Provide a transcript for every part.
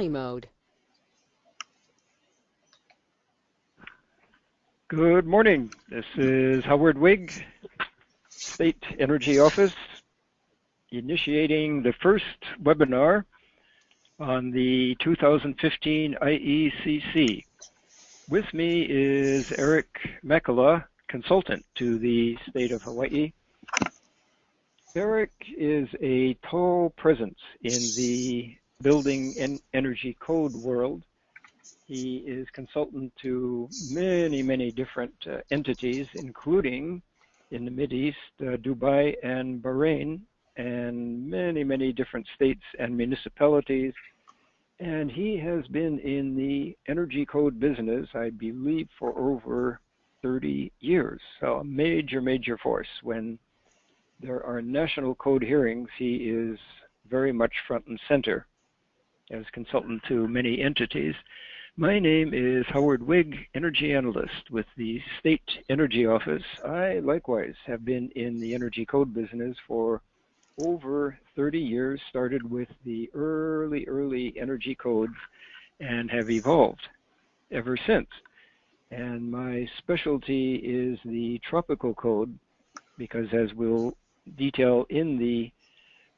mode. Good morning. This is Howard Wigg, State Energy Office, initiating the first webinar on the 2015 IECC. With me is Eric Makala, consultant to the state of Hawaii. Eric is a tall presence in the building and energy code world. He is consultant to many different entities, including in the Mideast, Dubai and Bahrain, and many different states and municipalities. And he has been in the energy code business, I believe, for over 30 years. So a major force. When there are national code hearings, he is very much front and center as consultant to many entities. My name is Howard Wigg, Energy Analyst with the State Energy Office. I likewise have been in the energy code business for over 30 years, started with the early energy codes and have evolved ever since. And my specialty is the tropical code because, as we'll detail in the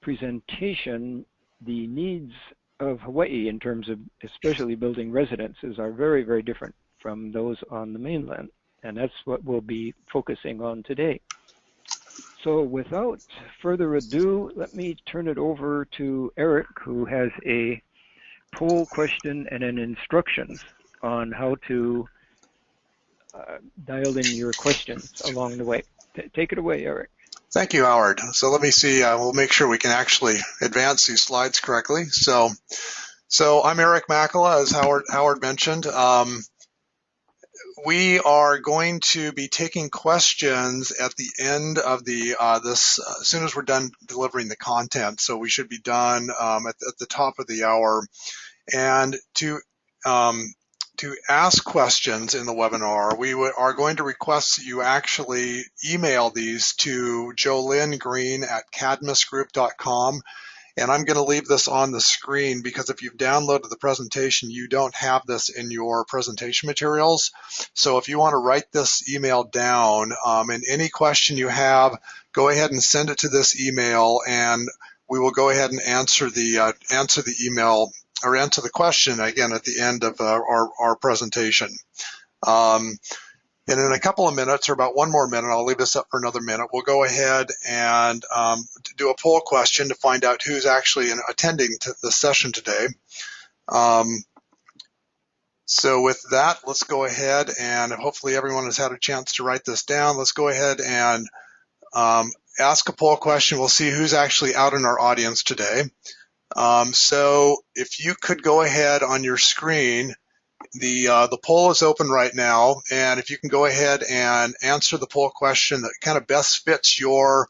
presentation, the needs of Hawaii in terms of especially building residences are very different from those on the mainland. And that's what we'll be focusing on today. So without further ado, let me turn it over to Eric, who has a poll question and an instructions on how to dial in your questions along the way. Take it away, Eric. Thank you, Howard. So let me see, we'll make sure we can actually advance these slides correctly. So I'm Eric Makala, as Howard mentioned. We are going to be taking questions at the end of the as soon as we're done delivering the content. So we should be done at the top of the hour. And to ask questions in the webinar, we are going to request that you actually email these to jolynngreen@cadmusgroup.com. And I'm going to leave this on the screen because if you've downloaded the presentation, you don't have this in your presentation materials. So if you want to write this email down and any question you have, go ahead and send it to this email, and we will go ahead and answer the email or answer the question again at the end of our presentation. And in a couple of minutes, or about one more minute, I'll leave this up for another minute, we'll go ahead and do a poll question to find out who's actually attending to the session today. So with that, let's go ahead and hopefully everyone has had a chance to write this down. Let's go ahead and ask a poll question. We'll see who's actually out in our audience today. So if you could go ahead on your screen, the poll is open right now, and if you can go ahead and answer the poll question that kind of best fits your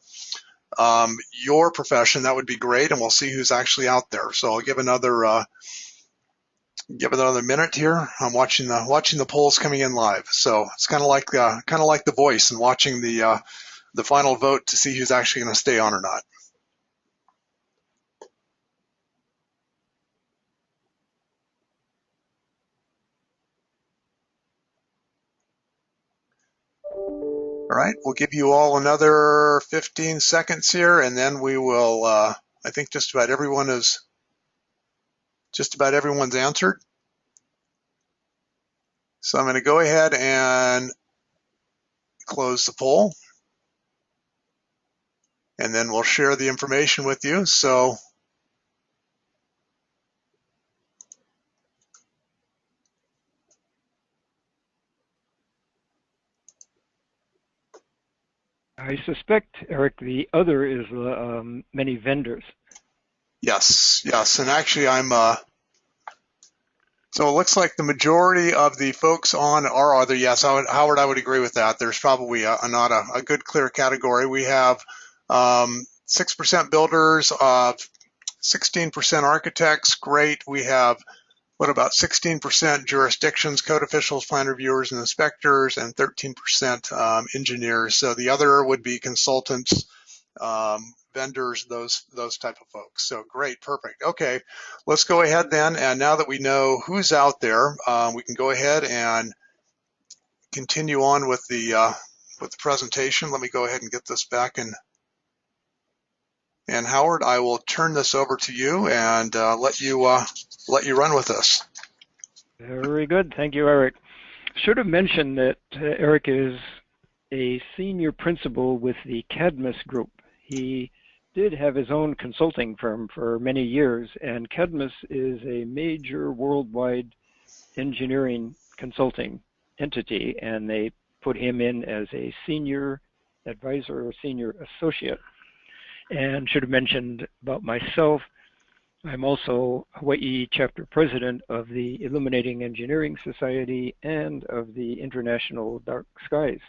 profession, that would be great, and we'll see who's actually out there. So I'll give another minute here. I'm watching the polls coming in live. So it's kind of like The Voice and watching the final vote to see who's actually going to stay on or not. All right, we'll give you all another 15 seconds here, and then we will, I think just about everyone's answered. So I'm going to go ahead and close the poll, and then we'll share the information with you. So I suspect, Eric, the other is many vendors. Yes, and actually so it looks like the majority of the folks on are other. Yes, Howard, I would agree with that. There's probably not a good clear category. We have 6% builders, 16% architects, great. We have about 16% jurisdictions, code officials, plan reviewers, and inspectors, and 13% engineers. So the other would be consultants vendors, those type of folks. So great, perfect. Okay, let's go ahead then. And now that we know who's out there, we can go ahead and continue on with the presentation. Let me go ahead and get this back in. And Howard, I will turn this over to you and let you run with this. Very good. Thank you, Eric. Should have mentioned that Eric is a senior principal with the Cadmus Group. He did have his own consulting firm for many years, and Cadmus is a major worldwide engineering consulting entity, and they put him in as a senior advisor or senior associate. And should have mentioned about myself, I'm also Hawaii chapter president of the Illuminating Engineering Society and of the International Dark Skies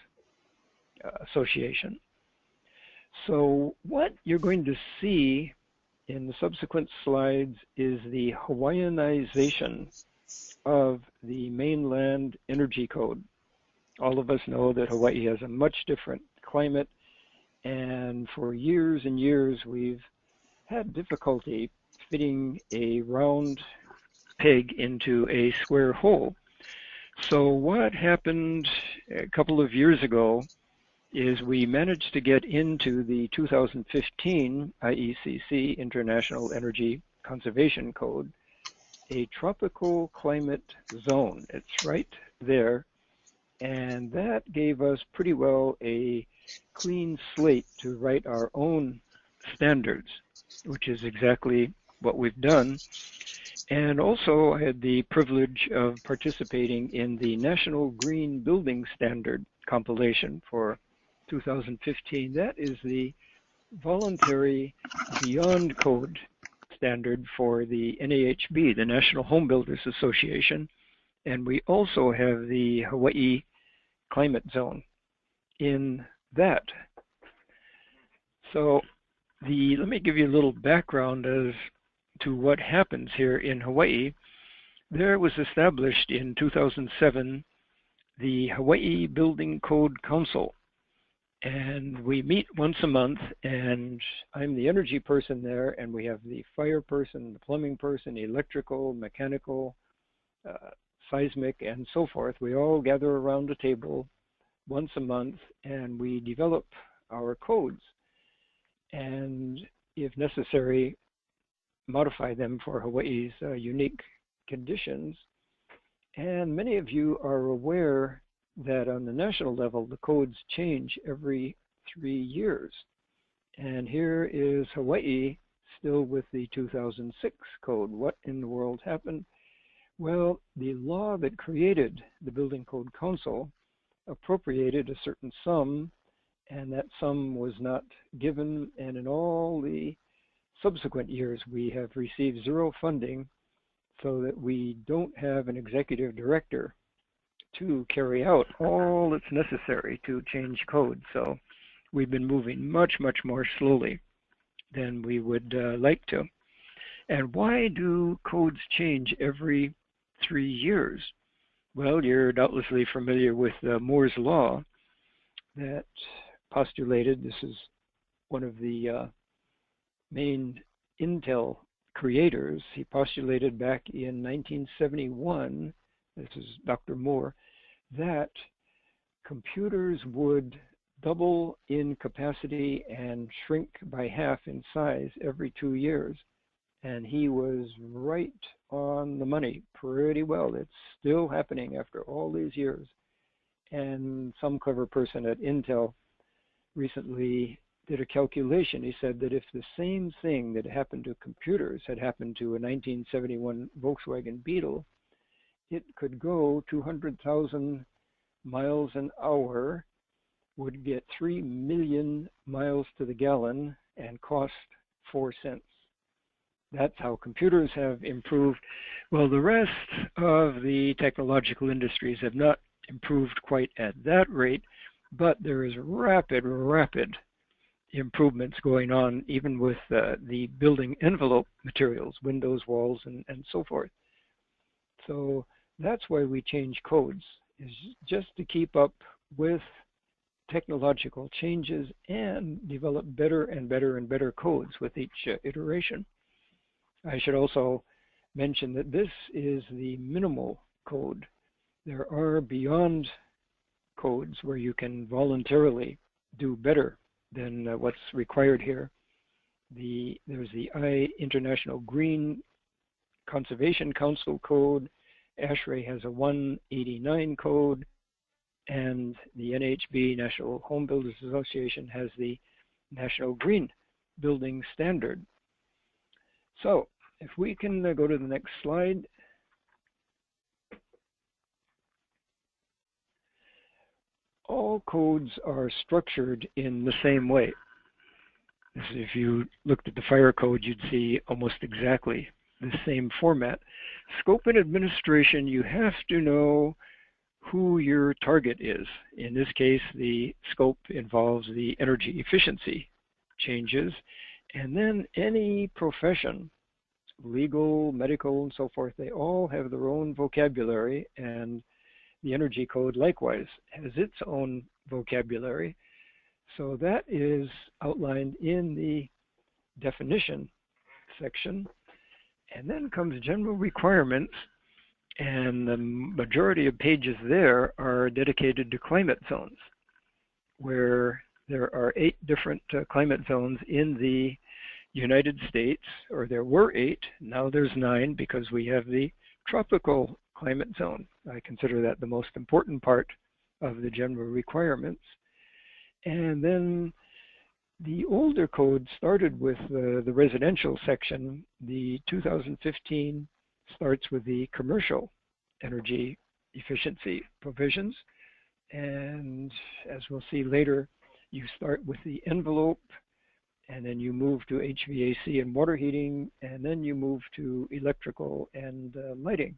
Association. So what you're going to see in the subsequent slides is the Hawaiianization of the mainland energy code. All of us know that Hawaii has a much different climate, and for years and years we've had difficulty fitting a round peg into a square hole. So what happened a couple of years ago is we managed to get into the 2015 IECC International Energy Conservation Code a tropical climate zone. It's right there, and that gave us pretty well a clean slate to write our own standards, which is exactly what we've done. And also I had the privilege of participating in the National Green Building Standard compilation for 2015. That is the voluntary beyond code standard for the NAHB, the National Home Builders Association. And we also have the Hawaii climate zone in that. So let me give you a little background as to what happens here in Hawaii. There was established in 2007 the Hawaii Building Code Council, and we meet once a month, and I'm the energy person there, and we have the fire person, the plumbing person, electrical, mechanical, seismic, and so forth. We all gather around a table once a month, and we develop our codes, and if necessary, modify them for Hawaii's unique conditions. And many of you are aware that on the national level, the codes change every 3 years. And here is Hawaii still with the 2006 code. What in the world happened? Well, the law that created the Building Code Council appropriated a certain sum, and that sum was not given, and in all the subsequent years we have received zero funding, so that we don't have an executive director to carry out all that's necessary to change code. So we've been moving much, much more slowly than we would like to. And why do codes change every 3 years? Well, you're doubtlessly familiar with Moore's Law that postulated, this is one of the main Intel creators, he postulated back in 1971, this is Dr. Moore, that computers would double in capacity and shrink by half in size every 2 years. And he was right on the money pretty well. It's still happening after all these years. And some clever person at Intel recently did a calculation. He said that if the same thing that happened to computers had happened to a 1971 Volkswagen Beetle, it could go 200,000 miles an hour, would get 3 million miles to the gallon, and cost 4 cents. That's how computers have improved. Well, the rest of the technological industries have not improved quite at that rate, but there is rapid improvements going on, even with the building envelope materials, windows, walls, and so forth. So that's why we change codes, is just to keep up with technological changes and develop better and better and better codes with each iteration. I should also mention that this is the minimal code. There are beyond codes where you can voluntarily do better than what's required here. There's the International Green Conservation Council code. ASHRAE has a 189 code, and the NHB, National Home Builders Association, has the National Green Building Standard. So if we can go to the next slide. All codes are structured in the same way. If you looked at the fire code, you'd see almost exactly the same format. Scope and administration, you have to know who your target is. In this case, the scope involves the energy efficiency changes, and then any profession, legal, medical, and so forth, they all have their own vocabulary, and the energy code likewise has its own vocabulary. So that is outlined in the definition section. And then comes general requirements, and the majority of pages there are dedicated to climate zones, where there are 8 different climate zones in the United States, or there were 8, now there's 9 because we have the tropical climate zone. I consider that the most important part of the general requirements. And then the older code started with the residential section. The 2015 starts with the commercial energy efficiency provisions. And as we'll see later, you start with the envelope, and then you move to HVAC and water heating, and then you move to electrical and lighting.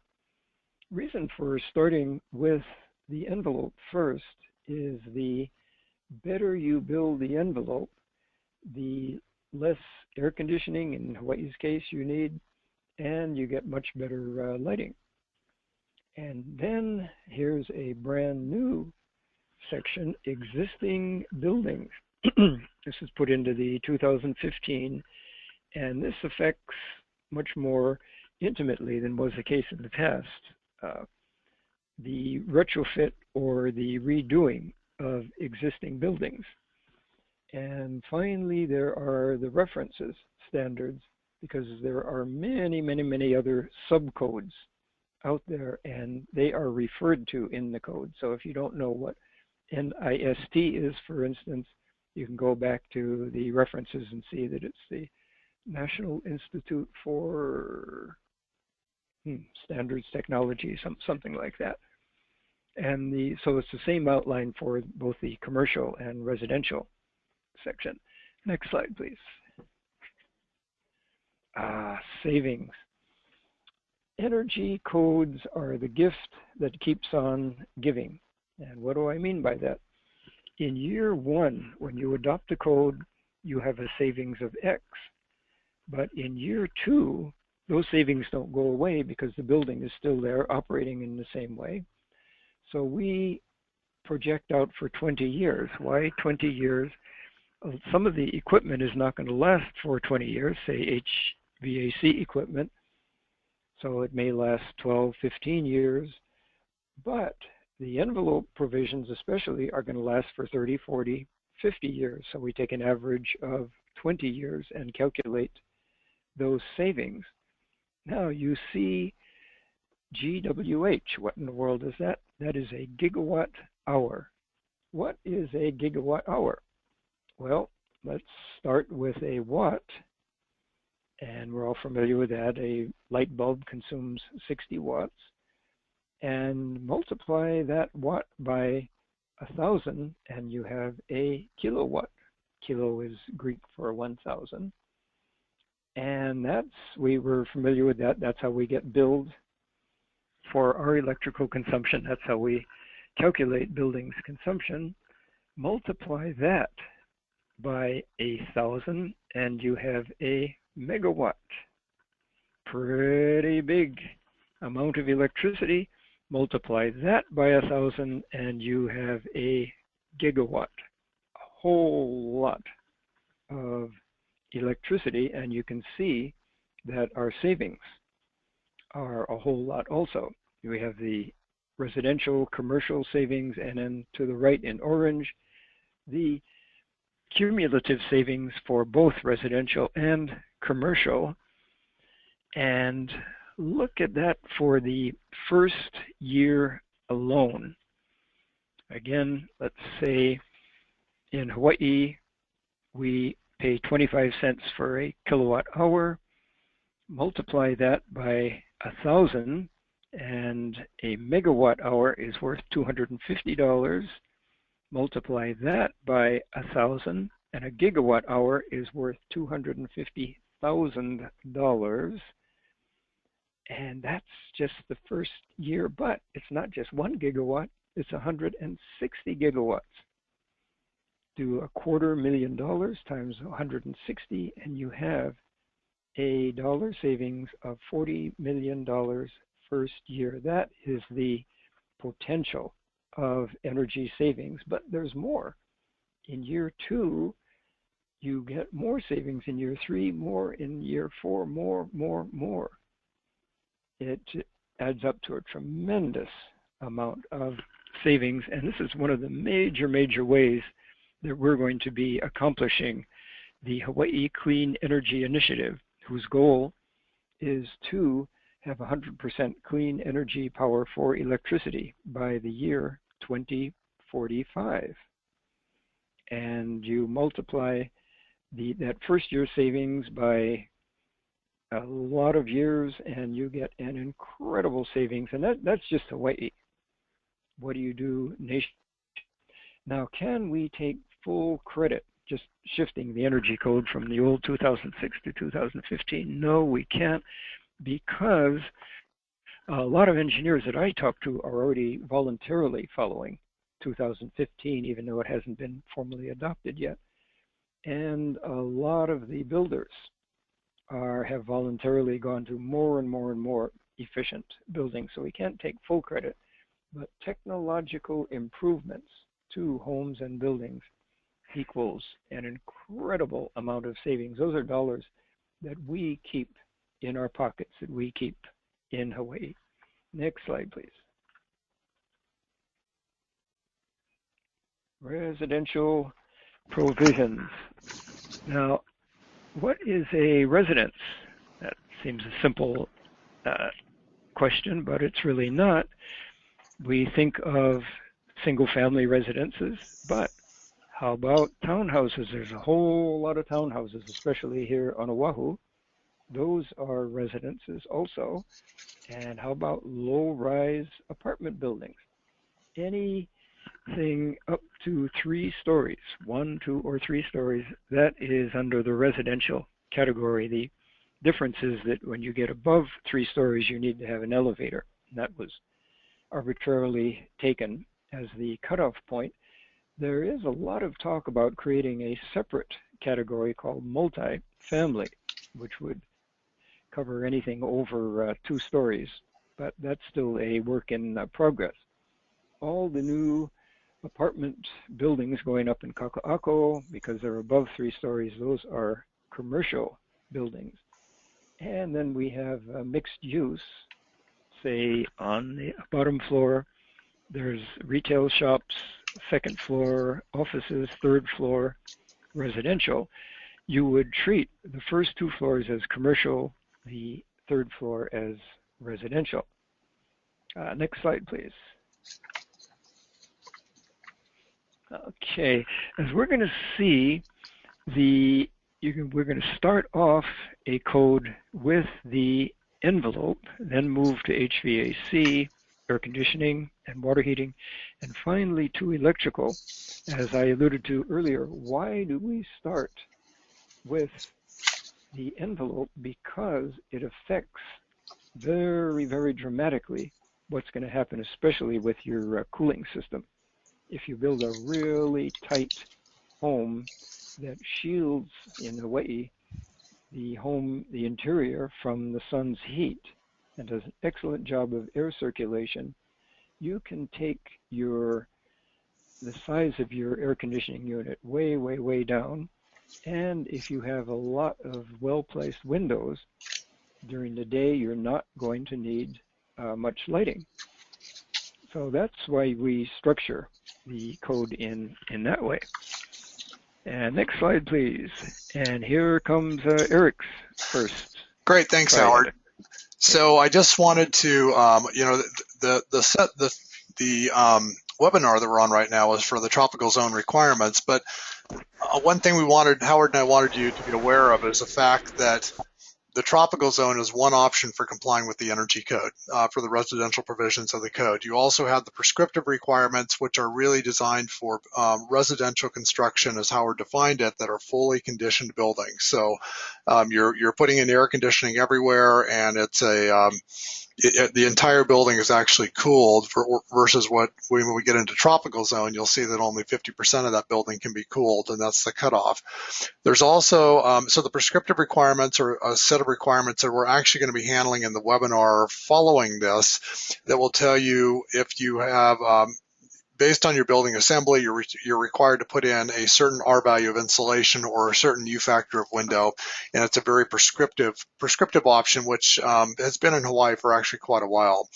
Reason for starting with the envelope first is the better you build the envelope, the less air conditioning in Hawaii's case you need, and you get much better lighting. And then here's a brand new section, existing buildings. This is put into the 2015, and this affects much more intimately than was the case in the past. The retrofit or the redoing of existing buildings. And finally, there are the references standards, because there are many, many, many other subcodes out there, and they are referred to in the code. So if you don't know what NIST is, for instance, you can go back to the references and see that it's the National Institute for Standards Technology, something like that. And so it's the same outline for both the commercial and residential section. Next slide, please. Savings. Energy codes are the gift that keeps on giving. And what do I mean by that? In year 1, when you adopt a code, you have a savings of X. But in year 2, those savings don't go away because the building is still there operating in the same way. So we project out for 20 years. Why 20 years? Some of the equipment is not going to last for 20 years, say HVAC equipment. So it may last 12, 15 years. But the envelope provisions especially are going to last for 30, 40, 50 years. So we take an average of 20 years and calculate those savings. Now you see GWH. What in the world is that? That is a gigawatt hour. What is a gigawatt hour? Well, let's start with a watt, and we're all familiar with that. A light bulb consumes 60 watts, and multiply that watt by 1,000, and you have a kilowatt. Kilo is Greek for 1,000. And we were familiar with that. That's how we get billed for our electrical consumption. That's how we calculate buildings consumption. Multiply that by 1,000, and you have a megawatt. Pretty big amount of electricity. Multiply that by 1,000, and you have a gigawatt, a whole lot of electricity, and you can see that our savings are a whole lot also. We have the residential, commercial savings, and then to the right in orange, the cumulative savings for both residential and commercial. And look at that for the first year alone. Again, let's say in Hawaii, we pay 25 cents for a kilowatt hour. Multiply that by 1,000, and a megawatt hour is worth $250. Multiply that by 1,000, and a gigawatt hour is worth $250,000. And that's just the first year, but it's not just 1 gigawatt, it's 160 gigawatts. Do $250,000 times 160, and you have a dollar savings of $40 million first year. That is the potential of energy savings, but there's more. In year 2, you get more savings. In year 3, more. In year 4, more. It adds up to a tremendous amount of savings, and this is one of the major ways that we're going to be accomplishing the Hawaii Clean Energy Initiative, whose goal is to have 100% clean energy power for electricity by the year 2045. And you multiply that first year savings by a lot of years, and you get an incredible savings. And that's just Hawaii. What do you do nation? Now, can we take full credit just shifting the energy code from the old 2006 to 2015? No, we can't, because a lot of engineers that I talk to are already voluntarily following 2015, even though it hasn't been formally adopted yet. And a lot of the builders have voluntarily gone to more and more efficient buildings. So we can't take full credit, but technological improvements to homes and buildings equals an incredible amount of savings. Those are dollars that we keep in our pockets, that we keep in Hawaii. Next slide, please. Residential provisions. Now, what is a residence? That seems a simple question, but it's really not. We think of single-family residences, but how about townhouses? There's a whole lot of townhouses, especially here on Oahu. Those are residences also. And how about low-rise apartment buildings? Anything up to 3 stories, 1, 2, or 3 stories, that is under the residential category. The difference is that when you get above 3 stories, you need to have an elevator. And that was arbitrarily taken as the cutoff point. There is a lot of talk about creating a separate category called multi-family, which would cover anything over 2 stories, but that's still a work in progress. All the new apartment buildings going up in Kaka'ako, because they're above 3 stories, those are commercial buildings. And then we have mixed use. Say on the bottom floor, there's retail shops, 2nd floor offices, 3rd floor residential. You would treat the first 2 floors as commercial, the 3rd floor as residential. Next slide, please. Okay, as we're going to see, we're going to start off a code with the envelope, then move to HVAC, air conditioning, and water heating, and finally to electrical. As I alluded to earlier, why do we start with the envelope? Because it affects very dramatically what's going to happen, especially with your cooling system. If you build a really tight home that shields, in Hawaii, the interior from the sun's heat and does an excellent job of air circulation, you can take your the size of your air conditioning unit way, way, way down. And if you have a lot of well-placed windows during the day, you're not going to need much lighting. So that's why we structure the code in that way. And next slide, please. And here comes Eric's first Great, thanks, try at Howard. it. So I just wanted to, the webinar that we're on right now is for the tropical zone requirements. But one thing Howard and I wanted you to be aware of is the fact that the tropical zone is one option for complying with the energy code for the residential provisions of the code. You also have the prescriptive requirements, which are really designed for residential construction, as Howard defined it, that are fully conditioned buildings. So you're putting in air conditioning everywhere, and it's the entire building is actually cooled versus when we get into tropical zone, you'll see that only 50% of that building can be cooled, and that's the cutoff. There's also, so the prescriptive requirements are a set of requirements that we're actually going to be handling in the webinar following this that will tell you if you have, based on your building assembly, you're required to put in a certain R value of insulation or a certain U factor of window, and it's a very prescriptive option, which has been in Hawaii for actually quite a while.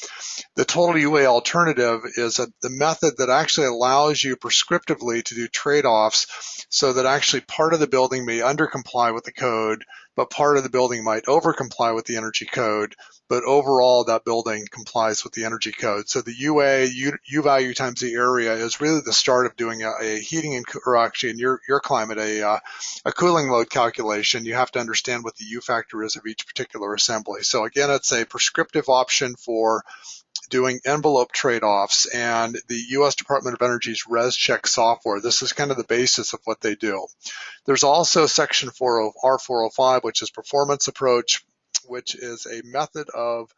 The total UA alternative is the method that actually allows you prescriptively to do trade-offs so that actually part of the building may under-comply with the code, but part of the building might over-comply with the energy code, but overall that building complies with the energy code. So the UA, U value times the area, is really the start of doing a heating, or actually in your climate, a cooling load calculation. You have to understand what the U factor is of each particular assembly. So again, it's a prescriptive option for doing envelope trade-offs, and the U.S. Department of Energy's ResCheck software. This is kind of the basis of what they do. There's also Section R405, which is performance approach, which is a method of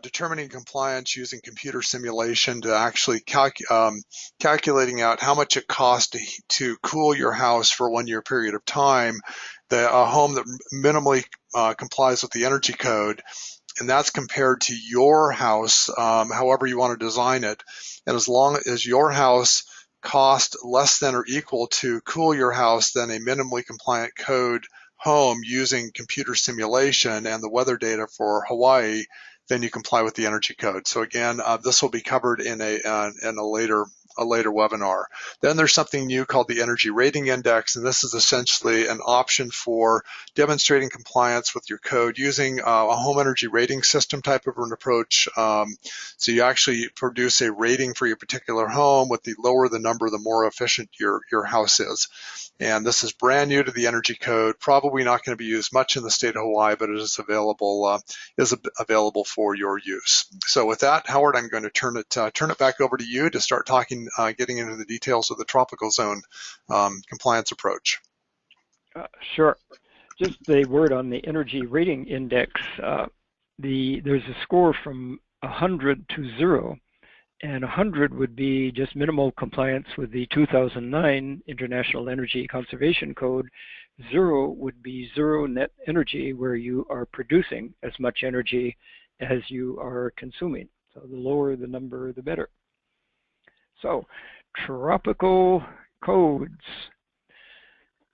determining compliance using computer simulation to actually calculating out how much it costs to cool your house for a 1 year period of time, a home that minimally complies with the energy code. And that's compared to your house, however you want to design it. And as long as your house costs less than or equal to cool your house than a minimally compliant code home using computer simulation and the weather data for Hawaii, then you comply with the energy code. So again, this will be covered in a later webinar. Then there's something new called the Energy Rating Index, and this is essentially an option for demonstrating compliance with your code using a home energy rating system type of an approach. So you actually produce a rating for your particular home. With the lower the number, the more efficient your house is. And this is brand new to the energy code, probably not going to be used much in the state of Hawaii, but it is available for your use. So with that, Howard, I'm going to turn it back over to you to start getting into the details of the tropical zone compliance approach. Sure. Just a word on the Energy Rating Index. There's a score from 100 to 0. And 100 would be just minimal compliance with the 2009 International Energy Conservation Code. 0 would be zero net energy, where you are producing as much energy as you are consuming. So the lower the number, the better. So tropical codes.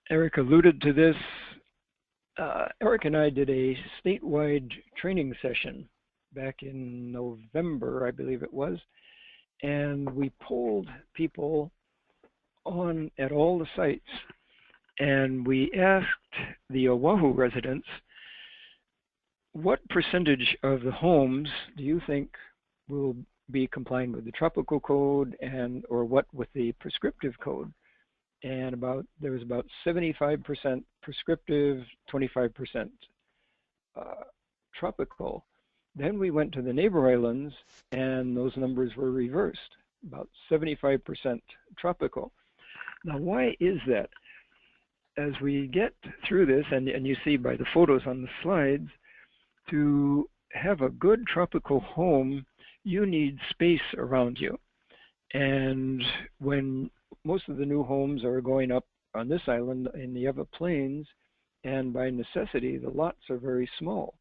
Eric alluded to this. Eric and I did a statewide training session back in November, I believe it was. And we polled people at all the sites, and we asked the Oahu residents, what percentage of the homes do you think will be complying with the tropical code or what with the prescriptive code? And there was about 75% prescriptive, 25% tropical. Then we went to the neighbor islands, and those numbers were reversed, about 75% tropical. Now, why is that? As we get through this, and you see by the photos on the slides, to have a good tropical home, you need space around you. And when most of the new homes are going up on this island in the Ewa Plains, and by necessity, the lots are very small.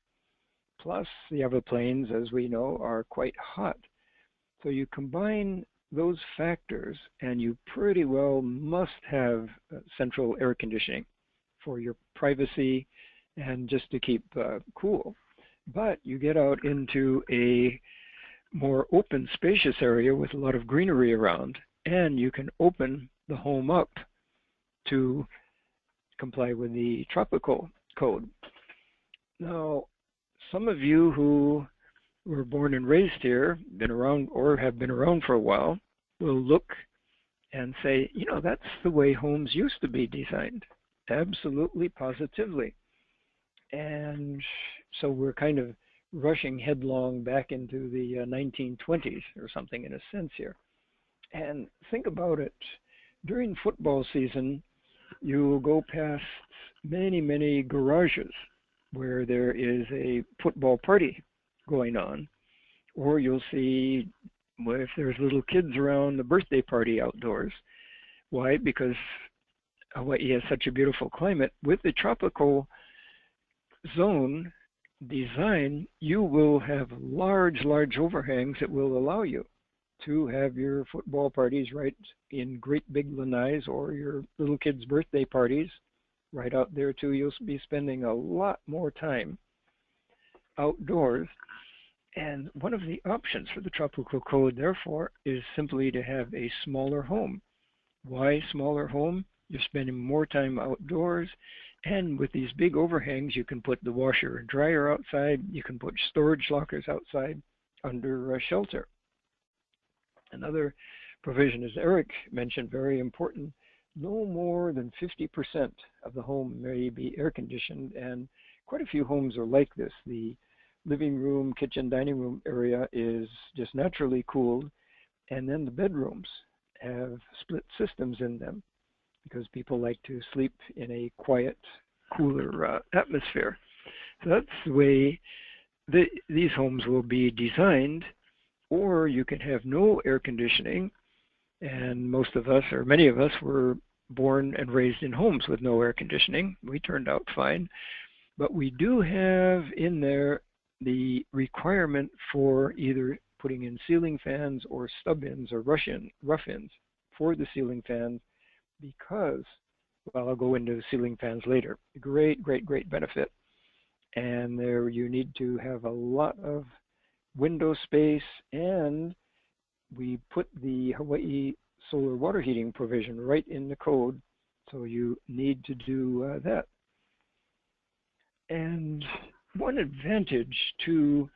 Plus, the Ewa Plains, as we know, are quite hot. So you combine those factors, and you pretty well must have central air conditioning for your privacy and just to keep cool. But you get out into a more open, spacious area with a lot of greenery around, and you can open the home up to comply with the tropical code. Now, some of you who were born and raised here, been around or have been around for a while, will look and say, you know, that's the way homes used to be designed. Absolutely, positively. And so we're kind of rushing headlong back into the 1920s or something in a sense here. And think about it. During football season, you will go past many, many garages where there is a football party going on, or you'll see if there's little kids around, the birthday party outdoors. Why? Because Hawaii has such a beautiful climate. With the tropical zone design, you will have large, large overhangs that will allow you to have your football parties right in great big lanais, or your little kids' birthday parties right out there too. You'll be spending a lot more time outdoors. And one of the options for the tropical code, therefore, is simply to have a smaller home. Why smaller home? You're spending more time outdoors, and with these big overhangs, you can put the washer and dryer outside. You can put storage lockers outside under shelter. Another provision, as Eric mentioned, very important, no more than 50% of the home may be air conditioned, and quite a few homes are like this. The living room, kitchen, dining room area is just naturally cooled, and then the bedrooms have split systems in them because people like to sleep in a quiet, cooler atmosphere. So that's the way these homes will be designed. Or you can have no air conditioning, and most of us, or many of us, were born and raised in homes with no air conditioning. We turned out fine, but we do have in there the requirement for either putting in ceiling fans or stub-ins or rough-ins for the ceiling fans, because, well, I'll go into ceiling fans later. Great, great, great benefit. And there you need to have a lot of window space, and we put the Hawaii solar water heating provision right in the code, so you need to do that. And one advantage to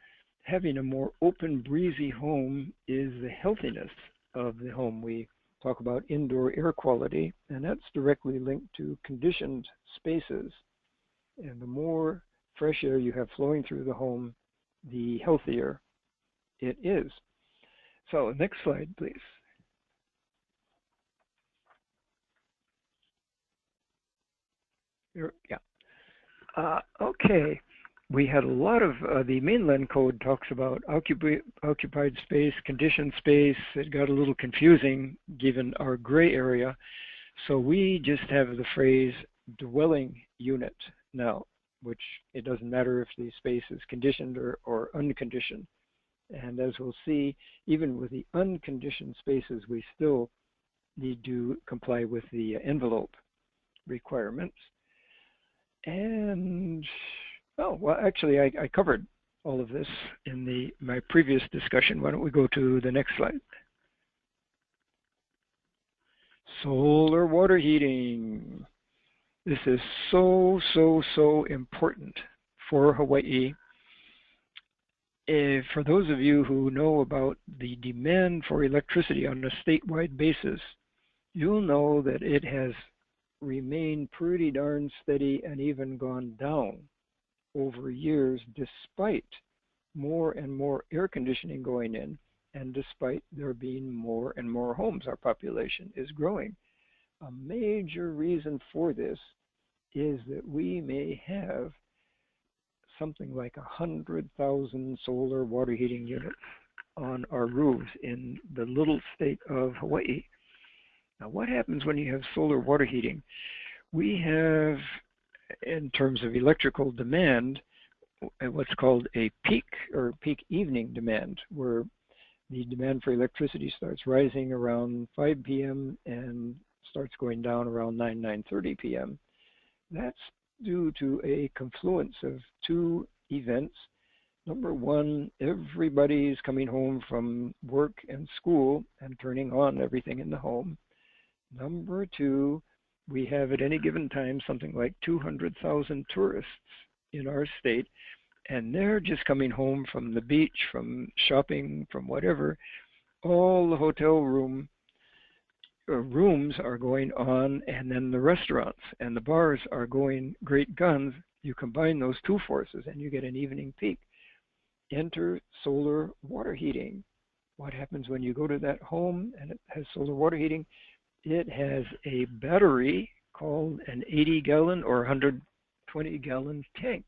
having a more open, breezy home is the healthiness of the home. We talk about indoor air quality, and that's directly linked to conditioned spaces. And the more fresh air you have flowing through the home, the healthier it is. So next slide, please. Okay, we had a lot of the mainland code talks about occupied space, conditioned space. It got a little confusing given our gray area. So we just have the phrase dwelling unit now, which it doesn't matter if the space is conditioned or unconditioned. And as we'll see, even with the unconditioned spaces, we still need to comply with the envelope requirements. And, oh, well, actually, I covered all of this in my previous discussion. Why don't we go to the next slide? Solar water heating. This is so, so, so important for Hawaii. For those of you who know about the demand for electricity on a statewide basis, you'll know that it has remained pretty darn steady and even gone down over years, despite more and more air conditioning going in, and despite there being more and more homes. Our population is growing. A major reason for this is that we may have something like 100,000 solar water heating units on our roofs in the little state of Hawaii. Now, what happens when you have solar water heating? We have, in terms of electrical demand, what's called a peak or peak evening demand, where the demand for electricity starts rising around 5 p.m. and starts going down around 9:30 p.m. That's due to a confluence of two events. Number one, everybody's coming home from work and school and turning on everything in the home. Number two, we have at any given time something like 200,000 tourists in our state, and they're just coming home from the beach, from shopping, from whatever. All the hotel rooms are going on, and then the restaurants and the bars are going great guns. You combine those two forces and you get an evening peak. Enter solar water heating. What happens when you go to that home and it has solar water heating? It has a battery called an 80-gallon or 120-gallon tank.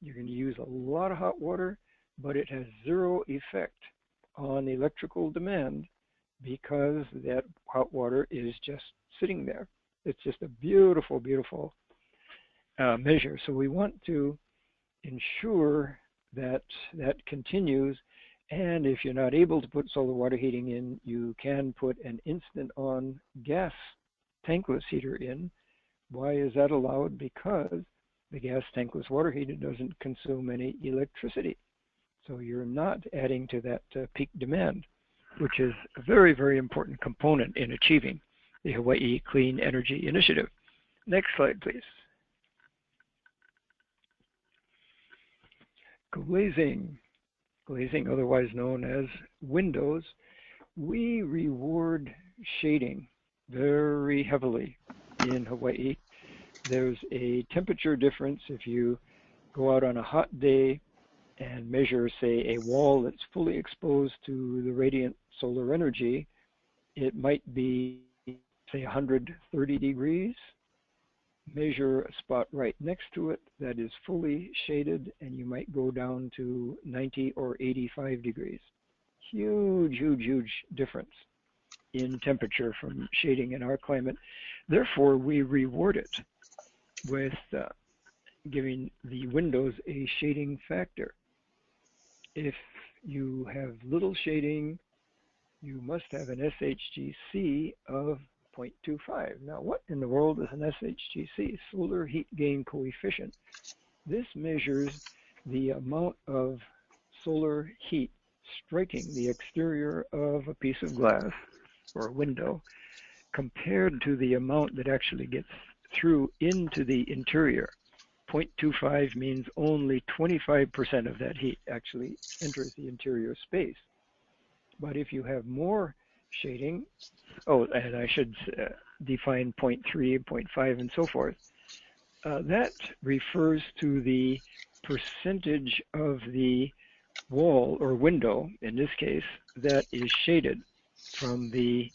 You're going to use a lot of hot water, but it has zero effect on electrical demand because that hot water is just sitting there. It's just a beautiful, beautiful measure. So we want to ensure that that continues. And if you're not able to put solar water heating in, you can put an instant on gas tankless heater in. Why is that allowed? Because the gas tankless water heater doesn't consume any electricity. So you're not adding to that peak demand, which is a very, very important component in achieving the Hawaii Clean Energy Initiative. Next slide, please. Glazing. Glazing, otherwise known as windows. We reward shading very heavily in Hawaii. There's a temperature difference if you go out on a hot day and measure, say, a wall that's fully exposed to the radiant solar energy. It might be, say, 130 degrees. Measure a spot right next to it that is fully shaded, and you might go down to 90 or 85 degrees. Huge, huge, huge difference in temperature from shading in our climate. Therefore, we reward it with giving the windows a shading factor. If you have little shading, you must have an SHGC of 0.25. Now, what in the world is an SHGC? Solar heat gain coefficient. This measures the amount of solar heat striking the exterior of a piece of glass or a window compared to the amount that actually gets through into the interior. 0.25 means only 25% of that heat actually enters the interior space. But if you have more shading, and I should define 0.3, 0.5, and so forth, that refers to the percentage of the wall or window, in this case, that is shaded from the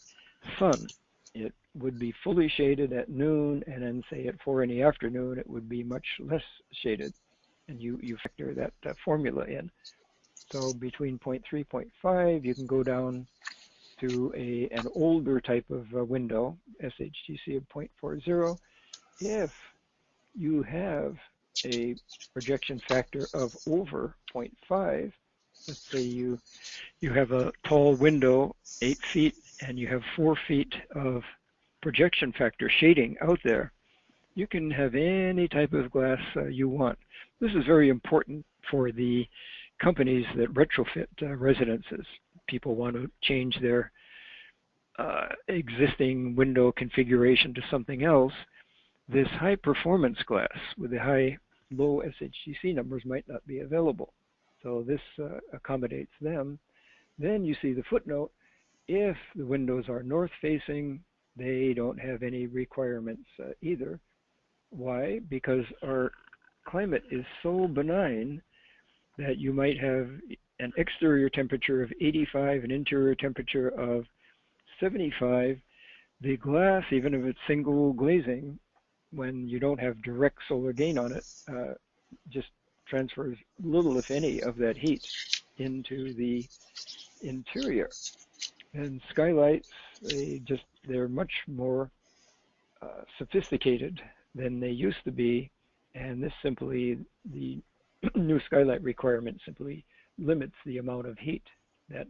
sun. It would be fully shaded at noon, and then say at 4 in the afternoon, it would be much less shaded. And you factor that formula in. So between 0.3, 0.5, you can go down to an older type of window, SHGC of 0.40. If you have a projection factor of over 0.5, let's say you have a tall window, 8 feet, and you have 4 feet of projection factor shading out there, you can have any type of glass you want. This is very important for the companies that retrofit residences. People want to change their existing window configuration to something else. This high performance glass with the low SHGC numbers might not be available. So this accommodates them. Then you see the footnote. If the windows are north facing, they don't have any requirements either. Why? Because our climate is so benign that you might have an exterior temperature of 85, an interior temperature of 75. The glass, even if it's single glazing, when you don't have direct solar gain on it, just transfers little, if any, of that heat into the interior. And skylights, they're much more sophisticated than they used to be, and this simply, the new skylight requirement simply limits the amount of heat that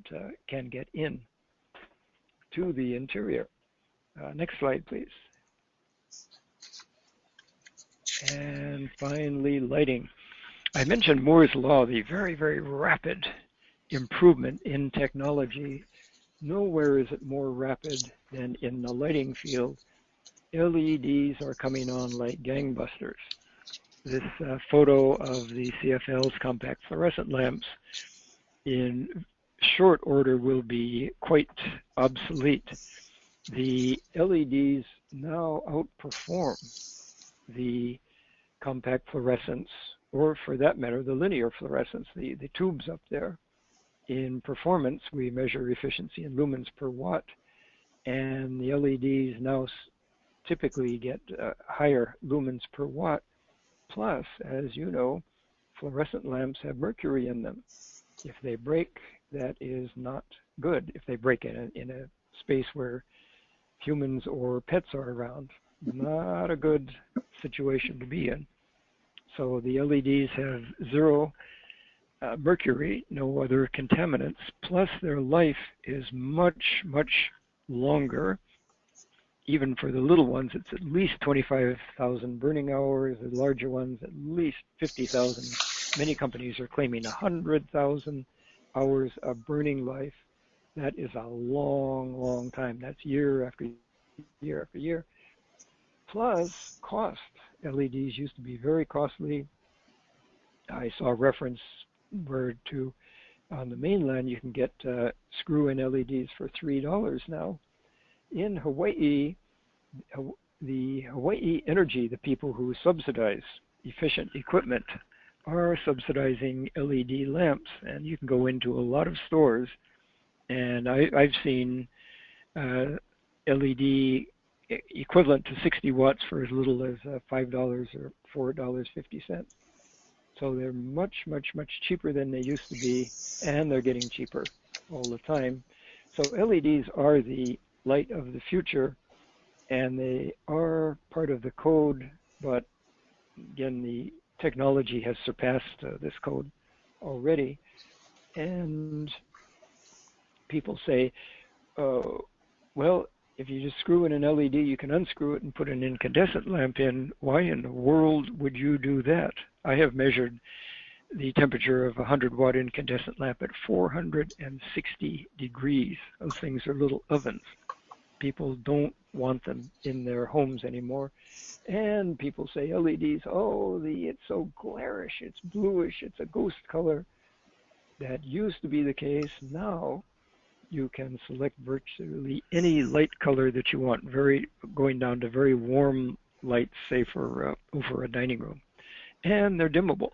can get in to the interior. Next slide, please. And finally, lighting. I mentioned Moore's Law, the very, very rapid improvement in technology. Nowhere is it more rapid than in the lighting field. LEDs are coming on like gangbusters. This photo of the CFL's compact fluorescent lamps in short order will be quite obsolete. The LEDs now outperform the compact fluorescents, or for that matter, the linear fluorescents, the tubes up there. In performance, we measure efficiency in lumens per watt, and the LEDs now typically get higher lumens per watt. Plus, as you know, fluorescent lamps have mercury in them. If they break, that is not good. If they break in a space where humans or pets are around, not a good situation to be in. So the LEDs have zero mercury, no other contaminants, plus their life is much, much longer. Even for the little ones, it's at least 25,000 burning hours. The larger ones, at least 50,000. Many companies are claiming 100,000 hours of burning life. That is a long, long time. That's year after year after year. Plus cost. LEDs used to be very costly. I saw a reference where on the mainland you can get screw-in LEDs for $3 now. In Hawaii, the Hawaii Energy, the people who subsidize efficient equipment, are subsidizing LED lamps, and you can go into a lot of stores, and I've seen LED equivalent to 60 watts for as little as $5 or $4.50. So they're much, much, much cheaper than they used to be, and they're getting cheaper all the time. So LEDs are the light of the future, and they are part of the code, but again, the technology has surpassed this code already. And people say, well, if you just screw in an LED, you can unscrew it and put an incandescent lamp in. Why in the world would you do that? I have measured the temperature of a 100-watt incandescent lamp at 460 degrees. Those things are little ovens. People don't want them in their homes anymore. And people say LEDs, it's so glarish, it's bluish, it's a ghost color. That used to be the case. Now you can select virtually any light color that you want, going down to very warm lights, say for over a dining room. And they're dimmable.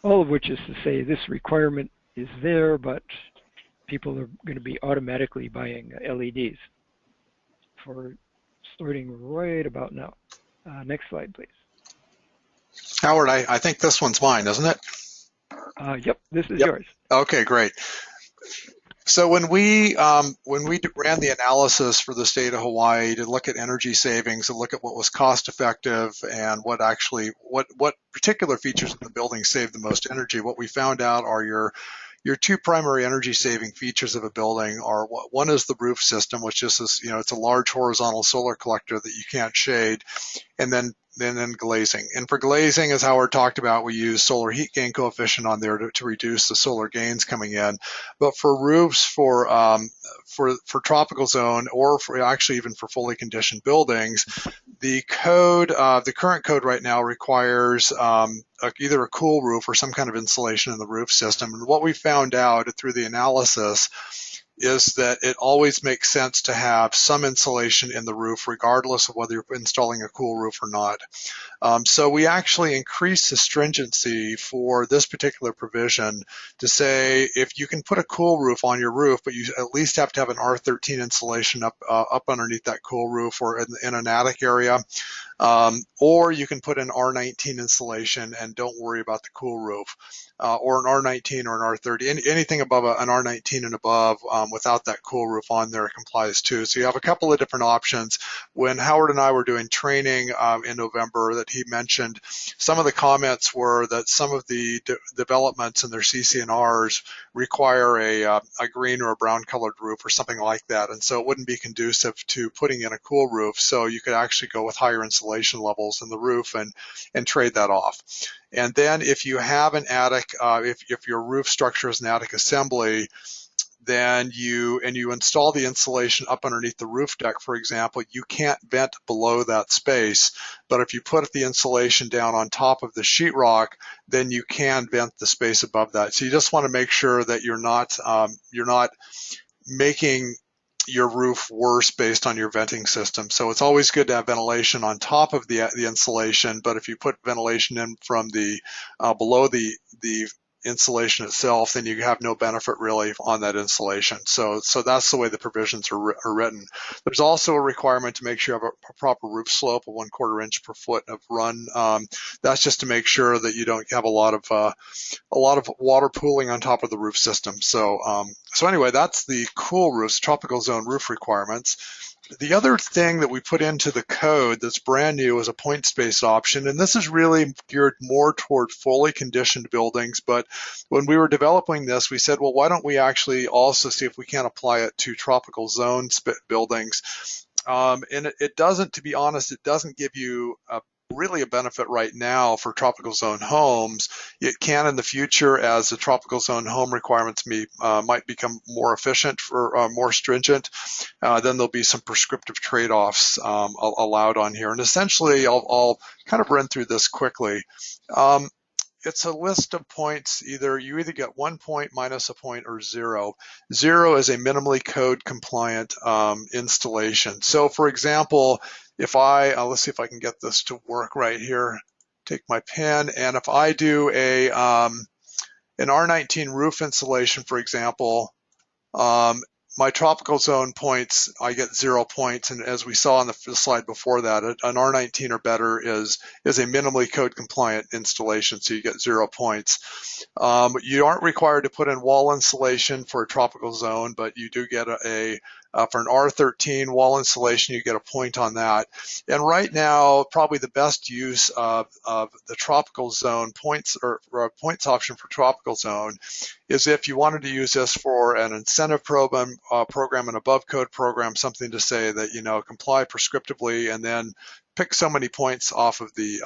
All of which is to say this requirement is there, but people are going to be automatically buying LEDs for starting right about now. Next slide, please. Howard, I think this one's mine, isn't it? Yep, this is yours. Okay, great. So when we ran the analysis for the state of Hawaii to look at energy savings and look at what was cost effective and what particular features of the building saved the most energy, what we found out are your two primary energy saving features of a building are, one is the roof system, which is this, it's a large horizontal solar collector that you can't shade, and then glazing. And for glazing, as Howard talked about, we use solar heat gain coefficient on there to reduce the solar gains coming in. But for roofs for tropical zone, or actually even for fully conditioned buildings, the current code right now requires either a cool roof or some kind of insulation in the roof system. And what we found out through the analysis is that it always makes sense to have some insulation in the roof, regardless of whether you're installing a cool roof or not. So we actually increased the stringency for this particular provision to say if you can put a cool roof on your roof, but you at least have to have an R13 insulation up underneath that cool roof or in an attic area, or you can put an R19 insulation and don't worry about the cool roof. or an R19 or an R30. Anything above an R19 and above without that cool roof on there complies too. So you have a couple of different options. When Howard and I were doing training in November that he mentioned, some of the comments were that some of the developments in their CC&Rs require a green or a brown colored roof or something like that. And so it wouldn't be conducive to putting in a cool roof. So you could actually go with higher insulation levels in the roof and trade that off. And then if you have an attic, if your roof structure is an attic assembly, then you install the insulation up underneath the roof deck, for example, you can't vent below that space. But if you put the insulation down on top of the sheetrock, then you can vent the space above that. So you just want to make sure that you're not making your roof worse based on your venting system. So it's always good to have ventilation on top of the insulation, but if you put ventilation in from the below the insulation itself, then you have no benefit really on that insulation. So that's the way the provisions are written. There's also a requirement to make sure you have a proper roof slope of 1/4 inch per foot of run. That's just to make sure that you don't have a lot of water pooling on top of the roof system. So anyway, that's the cool roofs, tropical zone roof requirements. The other thing that we put into the code that's brand new is a point space option, and this is really geared more toward fully conditioned buildings. But when we were developing this, we said, well, why don't we actually also see if we can apply it to tropical zone buildings? And it doesn't, to be honest, it doesn't give you really a benefit right now for tropical zone homes. It can in the future as the tropical zone home requirements might become more efficient or more stringent. Then there'll be some prescriptive trade-offs allowed on here. And essentially, I'll kind of run through this quickly. It's a list of points. You either get 1 point, minus a point, or 0. 0 is a minimally code compliant installation. So for example, if let's see if I can get this to work right here. Take my pen, and if I do an R19 roof insulation, for example, my tropical zone points, I get 0 points, and as we saw on the slide before that, an R19 or better is a minimally code compliant installation, so you get 0 points. You aren't required to put in wall insulation for a tropical zone, but you do get for an R13 wall insulation, you get a point on that. And right now, probably the best use of the tropical zone points or points option for tropical zone is if you wanted to use this for an incentive program, an above code program, something to say that, comply prescriptively and then pick so many points off of the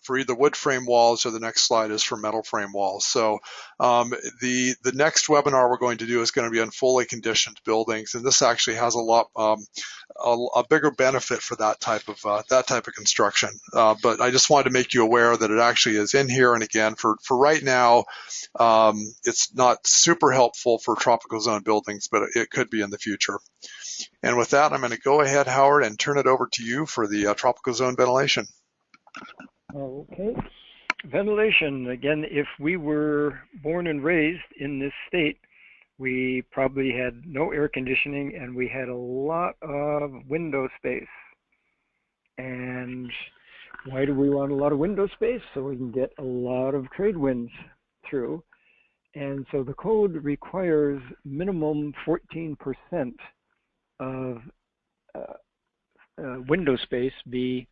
for either wood frame walls, or the next slide is for metal frame walls. So the next webinar we're going to do is going to be on fully conditioned buildings, and this actually has a bigger benefit for that type of construction. But I just wanted to make you aware that it actually is in here. And again, for right now, it's not super helpful for tropical zone buildings, but it could be in the future. And with that, I'm going to go ahead, Howard, and turn it over to you for the tropical zone ventilation. Okay. Ventilation, again, if we were born and raised in this state, we probably had no air conditioning and we had a lot of window space. And why do we want a lot of window space? So we can get a lot of trade winds through. And so the code requires minimum 14% of window space be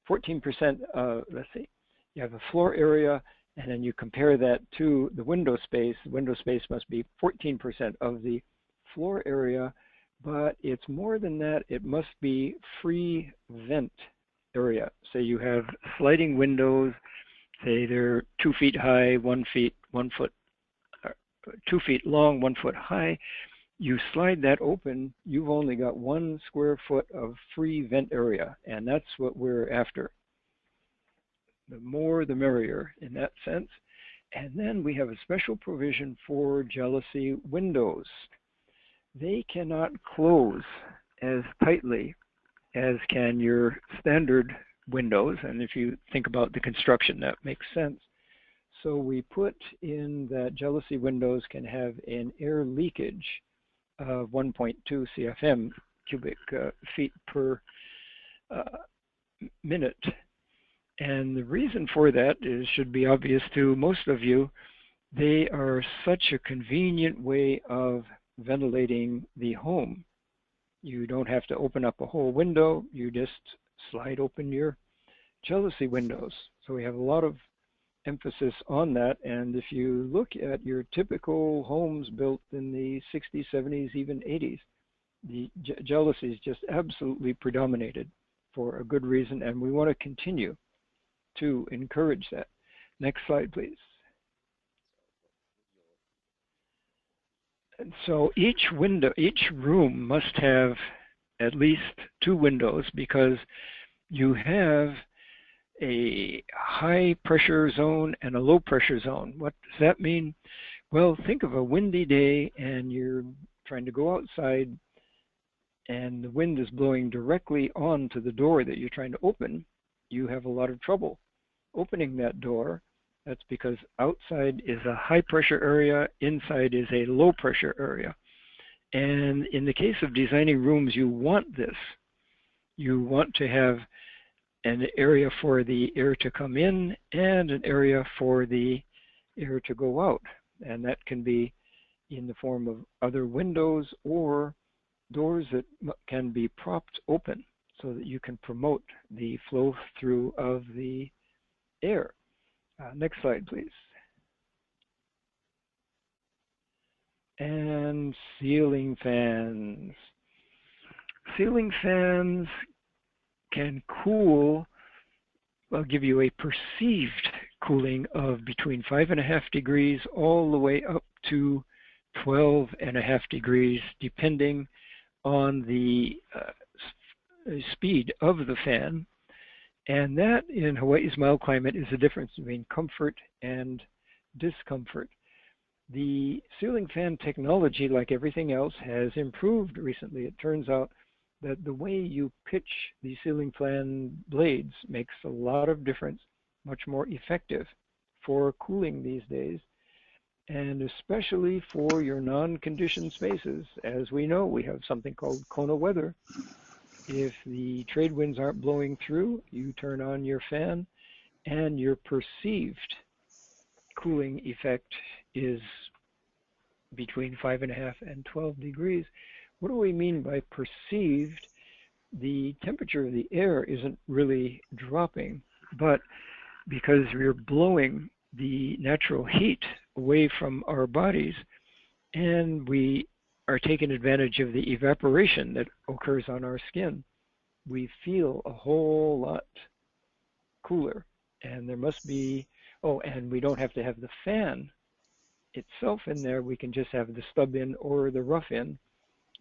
14%, let's see, you have a floor area, and then you compare that to the window space. The window space must be 14% of the floor area, but it's more than that. It must be free vent area. So you have sliding windows, say they're 2 feet high, 1 foot, 2 feet long, 1 foot high. You slide that open, you've only got 1 square foot of free vent area, and that's what we're after. The more, the merrier in that sense. And then we have a special provision for jealousy windows. They cannot close as tightly as can your standard windows, and if you think about the construction, that makes sense. So we put in that jealousy windows can have an air leakage of 1.2 CFM, cubic feet per minute. And the reason for that should be obvious to most of you. They are such a convenient way of ventilating the home. You don't have to open up a whole window. You just slide open your jealousy windows. So we have a lot of emphasis on that. And if you look at your typical homes built in the 60s, 70s, even 80s, the jealousy is just absolutely predominated for a good reason. And we want to continue to encourage that. Next slide, please. And so each room must have at least 2 windows, because you have a high pressure zone and a low pressure zone. What does that mean? Well, think of a windy day and you're trying to go outside and the wind is blowing directly onto the door that you're trying to open. You have a lot of trouble opening that door. That's because outside is a high pressure area, inside is a low pressure area. And in the case of designing rooms, you want this. You want to have an area for the air to come in and an area for the air to go out. And that can be in the form of other windows or doors that can be propped open so that you can promote the flow through of the air. Next slide, please. And ceiling fans. Ceiling fans can cool, well, give you a perceived cooling of between 5.5 degrees all the way up to 12.5 degrees, depending on the speed of the fan. And that, in Hawaii's mild climate, is the difference between comfort and discomfort. The ceiling fan technology, like everything else, has improved recently. It turns out that the way you pitch the ceiling fan blades makes a lot of difference, much more effective for cooling these days, and especially for your non-conditioned spaces. As we know, we have something called Kona weather. If the trade winds aren't blowing through, you turn on your fan and your perceived cooling effect is between 5.5 and 12 degrees. What do we mean by perceived? The temperature of the air isn't really dropping, but because we're blowing the natural heat away from our bodies and we are taking advantage of the evaporation that occurs on our skin, we feel a whole lot cooler. And there must be, and we don't have to have the fan itself in there. We can just have the stub in or the rough in,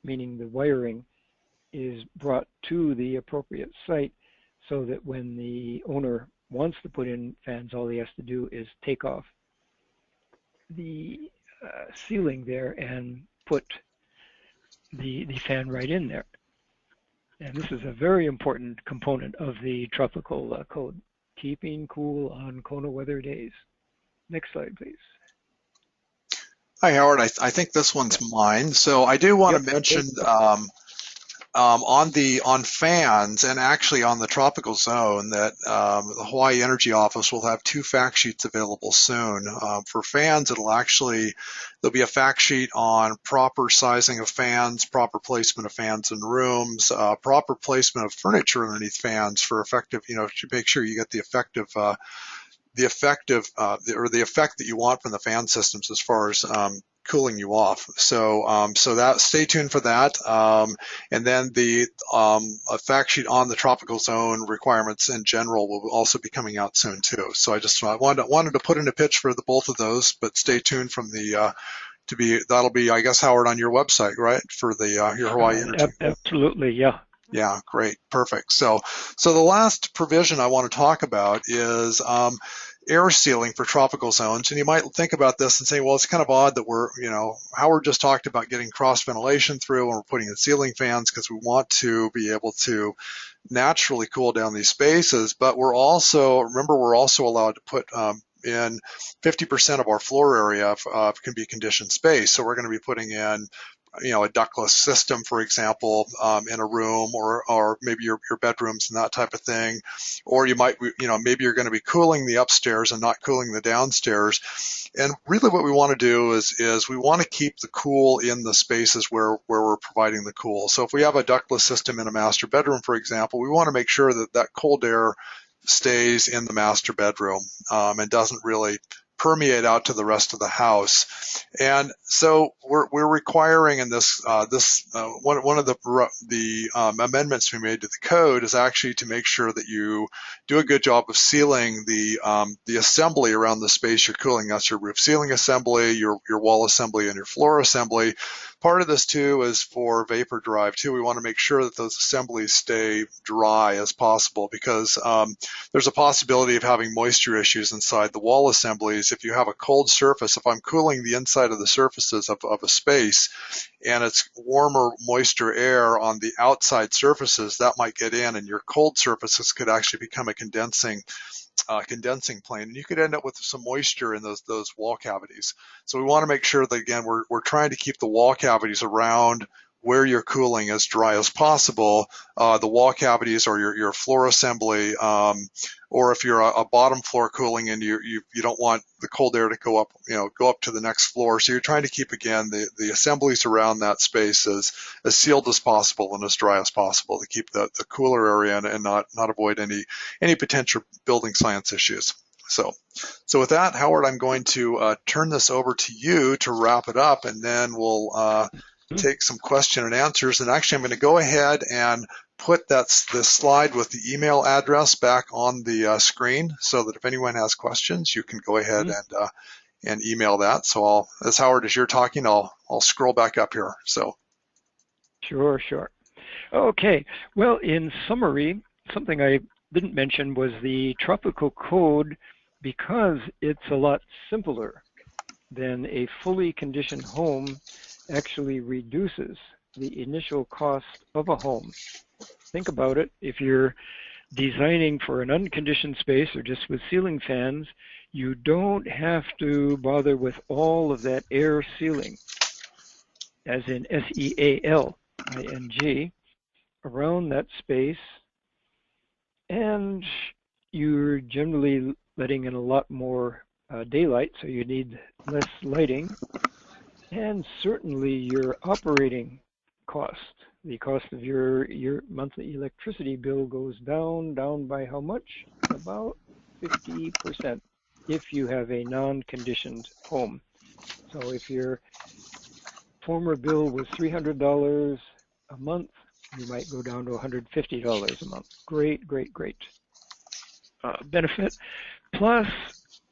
meaning the wiring is brought to the appropriate site so that when the owner wants to put in fans, all he has to do is take off the ceiling there and put the fan right in there. And this is a very important component of the tropical code, keeping cool on Kona weather days. Next slide, please. Hi, Howard. I think this one's mine. So I do want to mention on fans and actually on the tropical zone that the Hawaii Energy Office will have 2 fact sheets available soon. For fans, there'll be a fact sheet on proper sizing of fans, proper placement of fans in rooms, proper placement of furniture underneath fans for effective, to make sure you get the effect that you want from the fan systems as far as cooling you off. So that, stay tuned for that. And then a fact sheet on the tropical zone requirements in general will also be coming out soon too. So I wanted to put in a pitch for the both of those, but stay tuned from that'll be, I guess, Howard, on your website, right? For your Hawaii Energy. Absolutely, yeah. Yeah, great, perfect. So the last provision I want to talk about is air sealing for tropical zones. And you might think about this and say, well, it's kind of odd that Howard just talked about getting cross ventilation through and we're putting in ceiling fans because we want to be able to naturally cool down these spaces. But we're also allowed to put in 50% of our floor area can be conditioned space. So we're going to be putting in a ductless system, for example, in a room, or maybe your bedrooms and that type of thing. Or you might, maybe you're going to be cooling the upstairs and not cooling the downstairs. And really what we want to do is we want to keep the cool in the spaces where we're providing the cool. So if we have a ductless system in a master bedroom, for example, we want to make sure that that cold air stays in the master bedroom and doesn't really permeate out to the rest of the house. And so we're requiring in this one of the amendments we made to the code is actually to make sure that you do a good job of sealing the assembly around the space you're cooling. That's your roof sealing assembly, your wall assembly, and your floor assembly. Part of this too is for vapor drive too. We want to make sure that those assemblies stay dry as possible, because there's a possibility of having moisture issues inside the wall assemblies. If you have a cold surface, if I'm cooling the inside of the surfaces of a space and it's warmer, moisture air on the outside surfaces, that might get in, and your cold surfaces could actually become a condensing plane, and you could end up with some moisture in those wall cavities. So we want to make sure that, again, we're trying to keep the wall cavities around where you're cooling as dry as possible. The wall cavities or your floor assembly, or if you're a bottom floor cooling and you don't want the cold air to go up to the next floor. So you're trying to keep, again, the assemblies around that space as sealed as possible and as dry as possible to keep the cooler area and not avoid any potential building science issues. So with that, Howard, I'm going to turn this over to you to wrap it up, and then we'll take some question and answers. And actually, I'm going to go ahead and put this slide with the email address back on the screen, so that if anyone has questions, you can go ahead and email that. So as Howard, as you're talking, I'll scroll back up here. So Sure. Okay. Well, in summary, something I didn't mention was the tropical code, because it's a lot simpler than a fully conditioned home, actually reduces the initial cost of a home. Think about it. If you're designing for an unconditioned space or just with ceiling fans, you don't have to bother with all of that air sealing, as in SEALING, around that space, and you're generally letting in a lot more daylight, so you need less lighting. And certainly your operating cost, the cost of your monthly electricity bill, goes down by how much? About 50% if you have a non-conditioned home. So if your former bill was $300 a month, you might go down to $150 a month. Great benefit. Plus,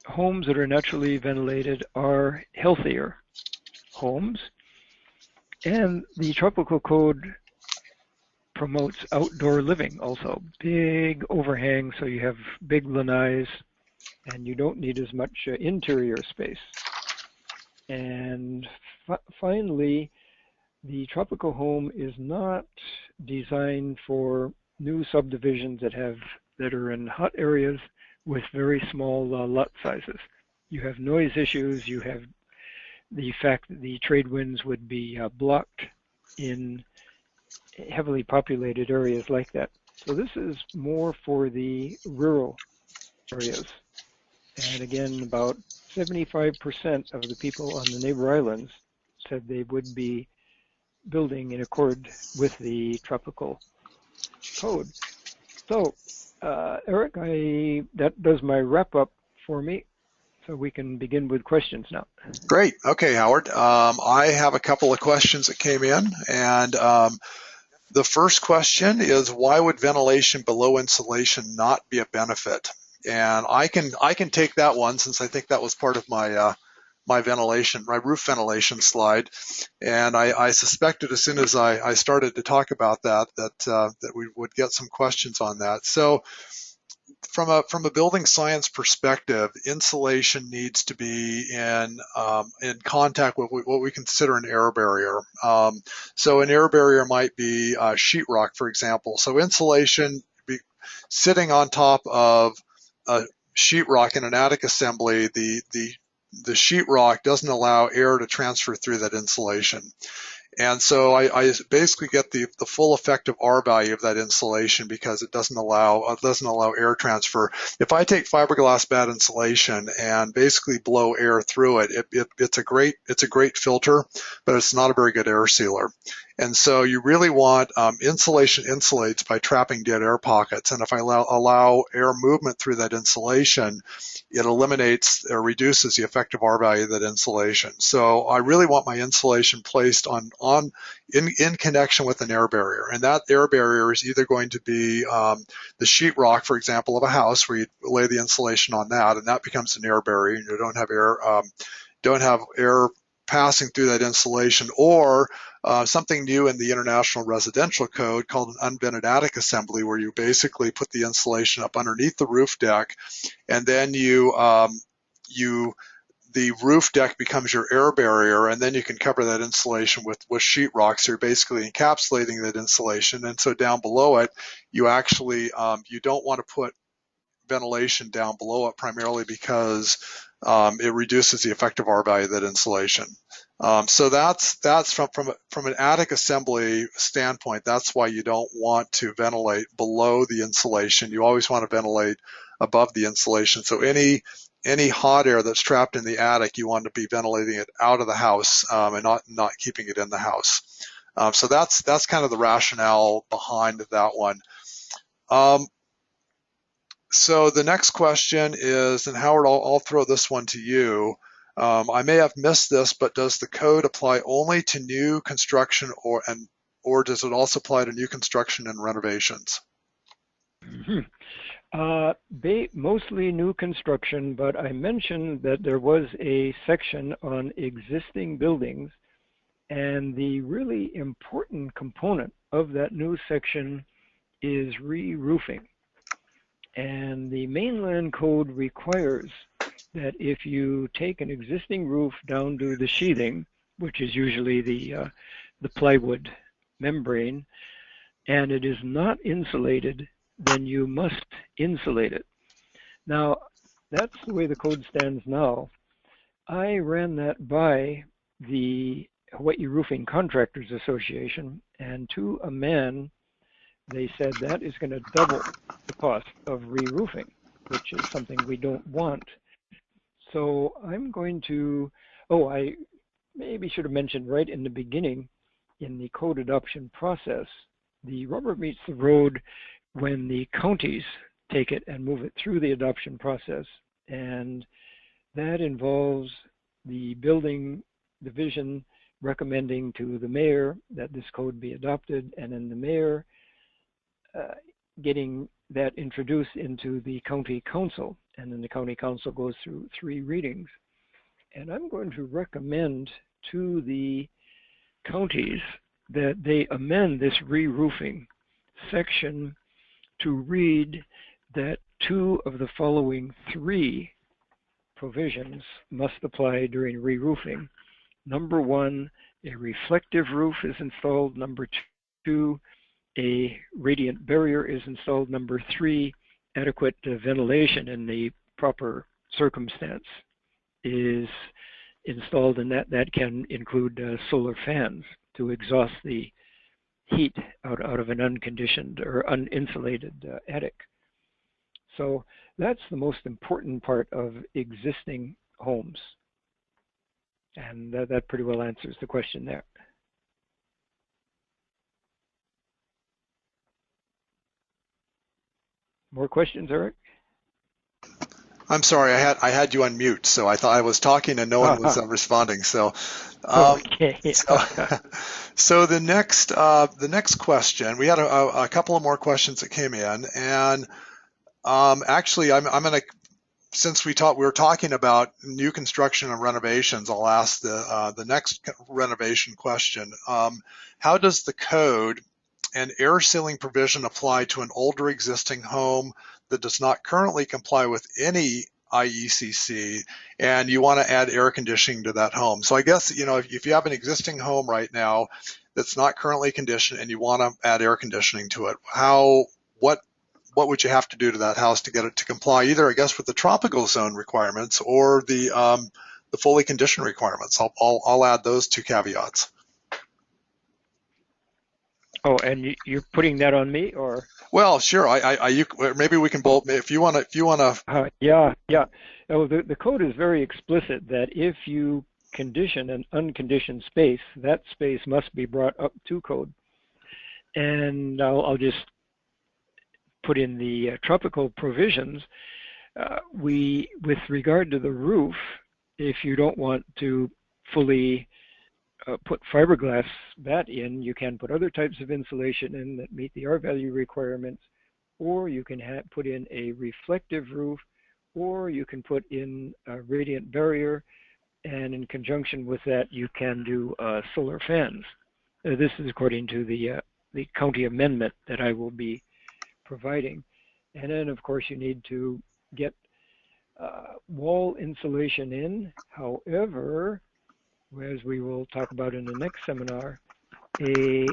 homes that are naturally ventilated are healthier homes. And the tropical code promotes outdoor living also. Big overhang, so you have big lanais, and you don't need as much interior space. And finally, the tropical home is not designed for new subdivisions that are in hot areas with very small lot sizes. You have noise issues, you have the fact that the trade winds would be blocked in heavily populated areas like that. So this is more for the rural areas. And again, about 75% of the people on the neighbor islands said they would be building in accord with the tropical code. So, Eric, that does my wrap up for me. So we can begin with questions now. great. Okay, Howard. I have a couple of questions that came in, and the first question is, why would ventilation below insulation not be a benefit? And I can take that one, since I think that was part of my my roof ventilation slide. And I suspected as soon as I started to talk about that we would get some questions on that. So from a building science perspective, insulation needs to be in contact with what we consider an air barrier. So an air barrier might be sheetrock, for example. So insulation sitting on top of a sheetrock in an attic assembly, the sheetrock doesn't allow air to transfer through that insulation. And so I basically get the full effective R value of that insulation because it doesn't allow air transfer. If I take fiberglass bad insulation and basically blow air through it, it's a great filter, but it's not a very good air sealer. And so you really want insulation insulates by trapping dead air pockets. And if I allow air movement through that insulation, it eliminates or reduces the effective R value of that insulation. So I really want my insulation placed in connection with an air barrier. And that air barrier is either going to be the sheetrock, for example, of a house where you lay the insulation on that, and that becomes an air barrier, and you don't have air passing through that insulation, or something new in the International Residential Code called an unvented attic assembly, where you basically put the insulation up underneath the roof deck, and then the roof deck becomes your air barrier, and then you can cover that insulation with sheetrock. So you're basically encapsulating that insulation, and so down below it, you actually you don't want to put ventilation down below it, primarily because it reduces the effective R value of that insulation. So that's from an attic assembly standpoint. That's why you don't want to ventilate below the insulation. You always want to ventilate above the insulation. So any hot air that's trapped in the attic, you want to be ventilating it out of the house and not keeping it in the house. So that's kind of the rationale behind that one. So the next question is, and Howard, I'll throw this one to you. I may have missed this, but does the code apply only to new construction, or does it also apply to new construction and renovations? Mostly new construction, but I mentioned that there was a section on existing buildings, and the really important component of that new section is re-roofing. And the mainland code requires that if you take an existing roof down to the sheathing, which is usually the plywood membrane, and it is not insulated, then you must insulate it. Now, that's the way the code stands now. I ran that by the Hawaii Roofing Contractors Association, and to a man, they said that is going to double the cost of re-roofing, which is something we don't want. So I'm going to, I maybe should have mentioned right in the beginning, in the code adoption process, the rubber meets the road when the counties take it and move it through the adoption process. And that involves the building division recommending to the mayor that this code be adopted, and then the mayor getting that introduced into the county council, and then the county council goes through 3 readings. And I'm going to recommend to the counties that they amend this re-roofing section to read that 2 of the following 3 provisions must apply during re-roofing. Number 1, a reflective roof is installed. Number 2, a radiant barrier is installed. Number 3, adequate ventilation in the proper circumstance is installed, and that can include solar fans to exhaust the heat out of an unconditioned or uninsulated attic. So that's the most important part of existing homes. And that pretty well answers the question there. More questions, Eric? I'm sorry, I had you on mute, so I thought I was talking and no one was responding. So, okay. so the next question, we had a couple of more questions that came in, and actually, I'm going to, since we were talking about new construction and renovations, I'll ask the next renovation question. How does the code and air sealing provision apply to an older existing home that does not currently comply with any IECC, and you want to add air conditioning to that home? So I guess, if you have an existing home right now that's not currently conditioned and you want to add air conditioning to it, what would you have to do to that house to get it to comply, either, I guess, with the tropical zone requirements or the fully conditioned requirements? I'll add those 2 caveats. Oh, and you're putting that on me, or? Well, sure. Maybe we can both. If you want to. Yeah, yeah. Oh, the code is very explicit that if you condition an unconditioned space, that space must be brought up to code. And I'll just put in the tropical provisions. With regard to the roof, if you don't want to fully put fiberglass that in, you can put other types of insulation in that meet the R value requirements, or you can put in a reflective roof, or you can put in a radiant barrier, and in conjunction with that, you can do solar fans. This is according to the county amendment that I will be providing. And then, of course, you need to get wall insulation in. However, as we will talk about in the next seminar, a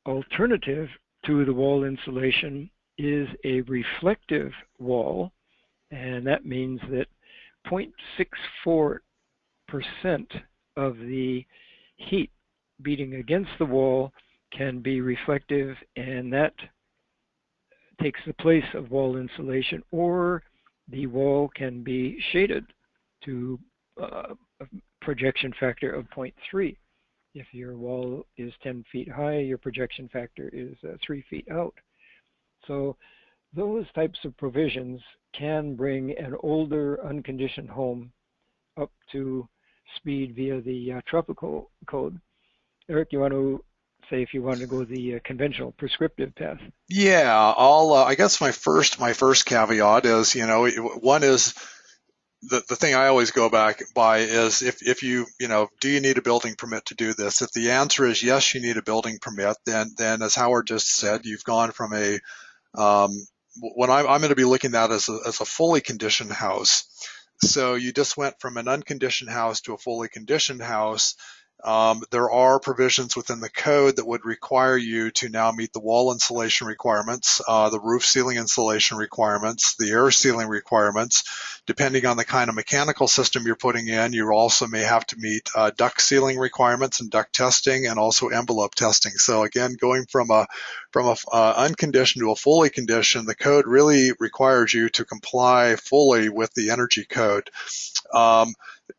alternative to the wall insulation is a reflective wall, and that means that 0.64% of the heat beating against the wall can be reflective, and that takes the place of wall insulation, or the wall can be shaded to a projection factor of 0.3. If your wall is 10 feet high, your projection factor is 3 feet out. So those types of provisions can bring an older unconditioned home up to speed via the tropical code. Eric, you want to say if you want to go the conventional prescriptive path? Yeah, I guess my first caveat is, one is the thing I always go back by is if you do you need a building permit to do this? If the answer is yes, you need a building permit, then as Howard just said, you've gone from a what I'm going to be looking at as a fully conditioned house. So you just went from an unconditioned house to a fully conditioned house. There are provisions within the code that would require you to now meet the wall insulation requirements, the roof ceiling insulation requirements, the air sealing requirements. Depending on the kind of mechanical system you're putting in, you also may have to meet duct sealing requirements and duct testing, and also envelope testing. So again, going from a unconditioned to a fully conditioned, the code really requires you to comply fully with the energy code.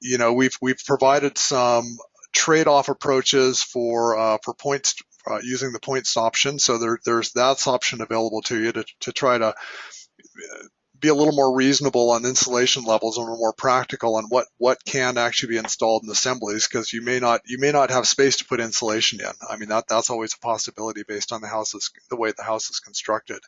We've provided some trade-off approaches for points using the points option. So there's that option available to you to try to be a little more reasonable on installation levels and more practical on what can actually be installed in assemblies, because you may not have space to put insulation in. I mean, that's always a possibility based on the way the house is constructed.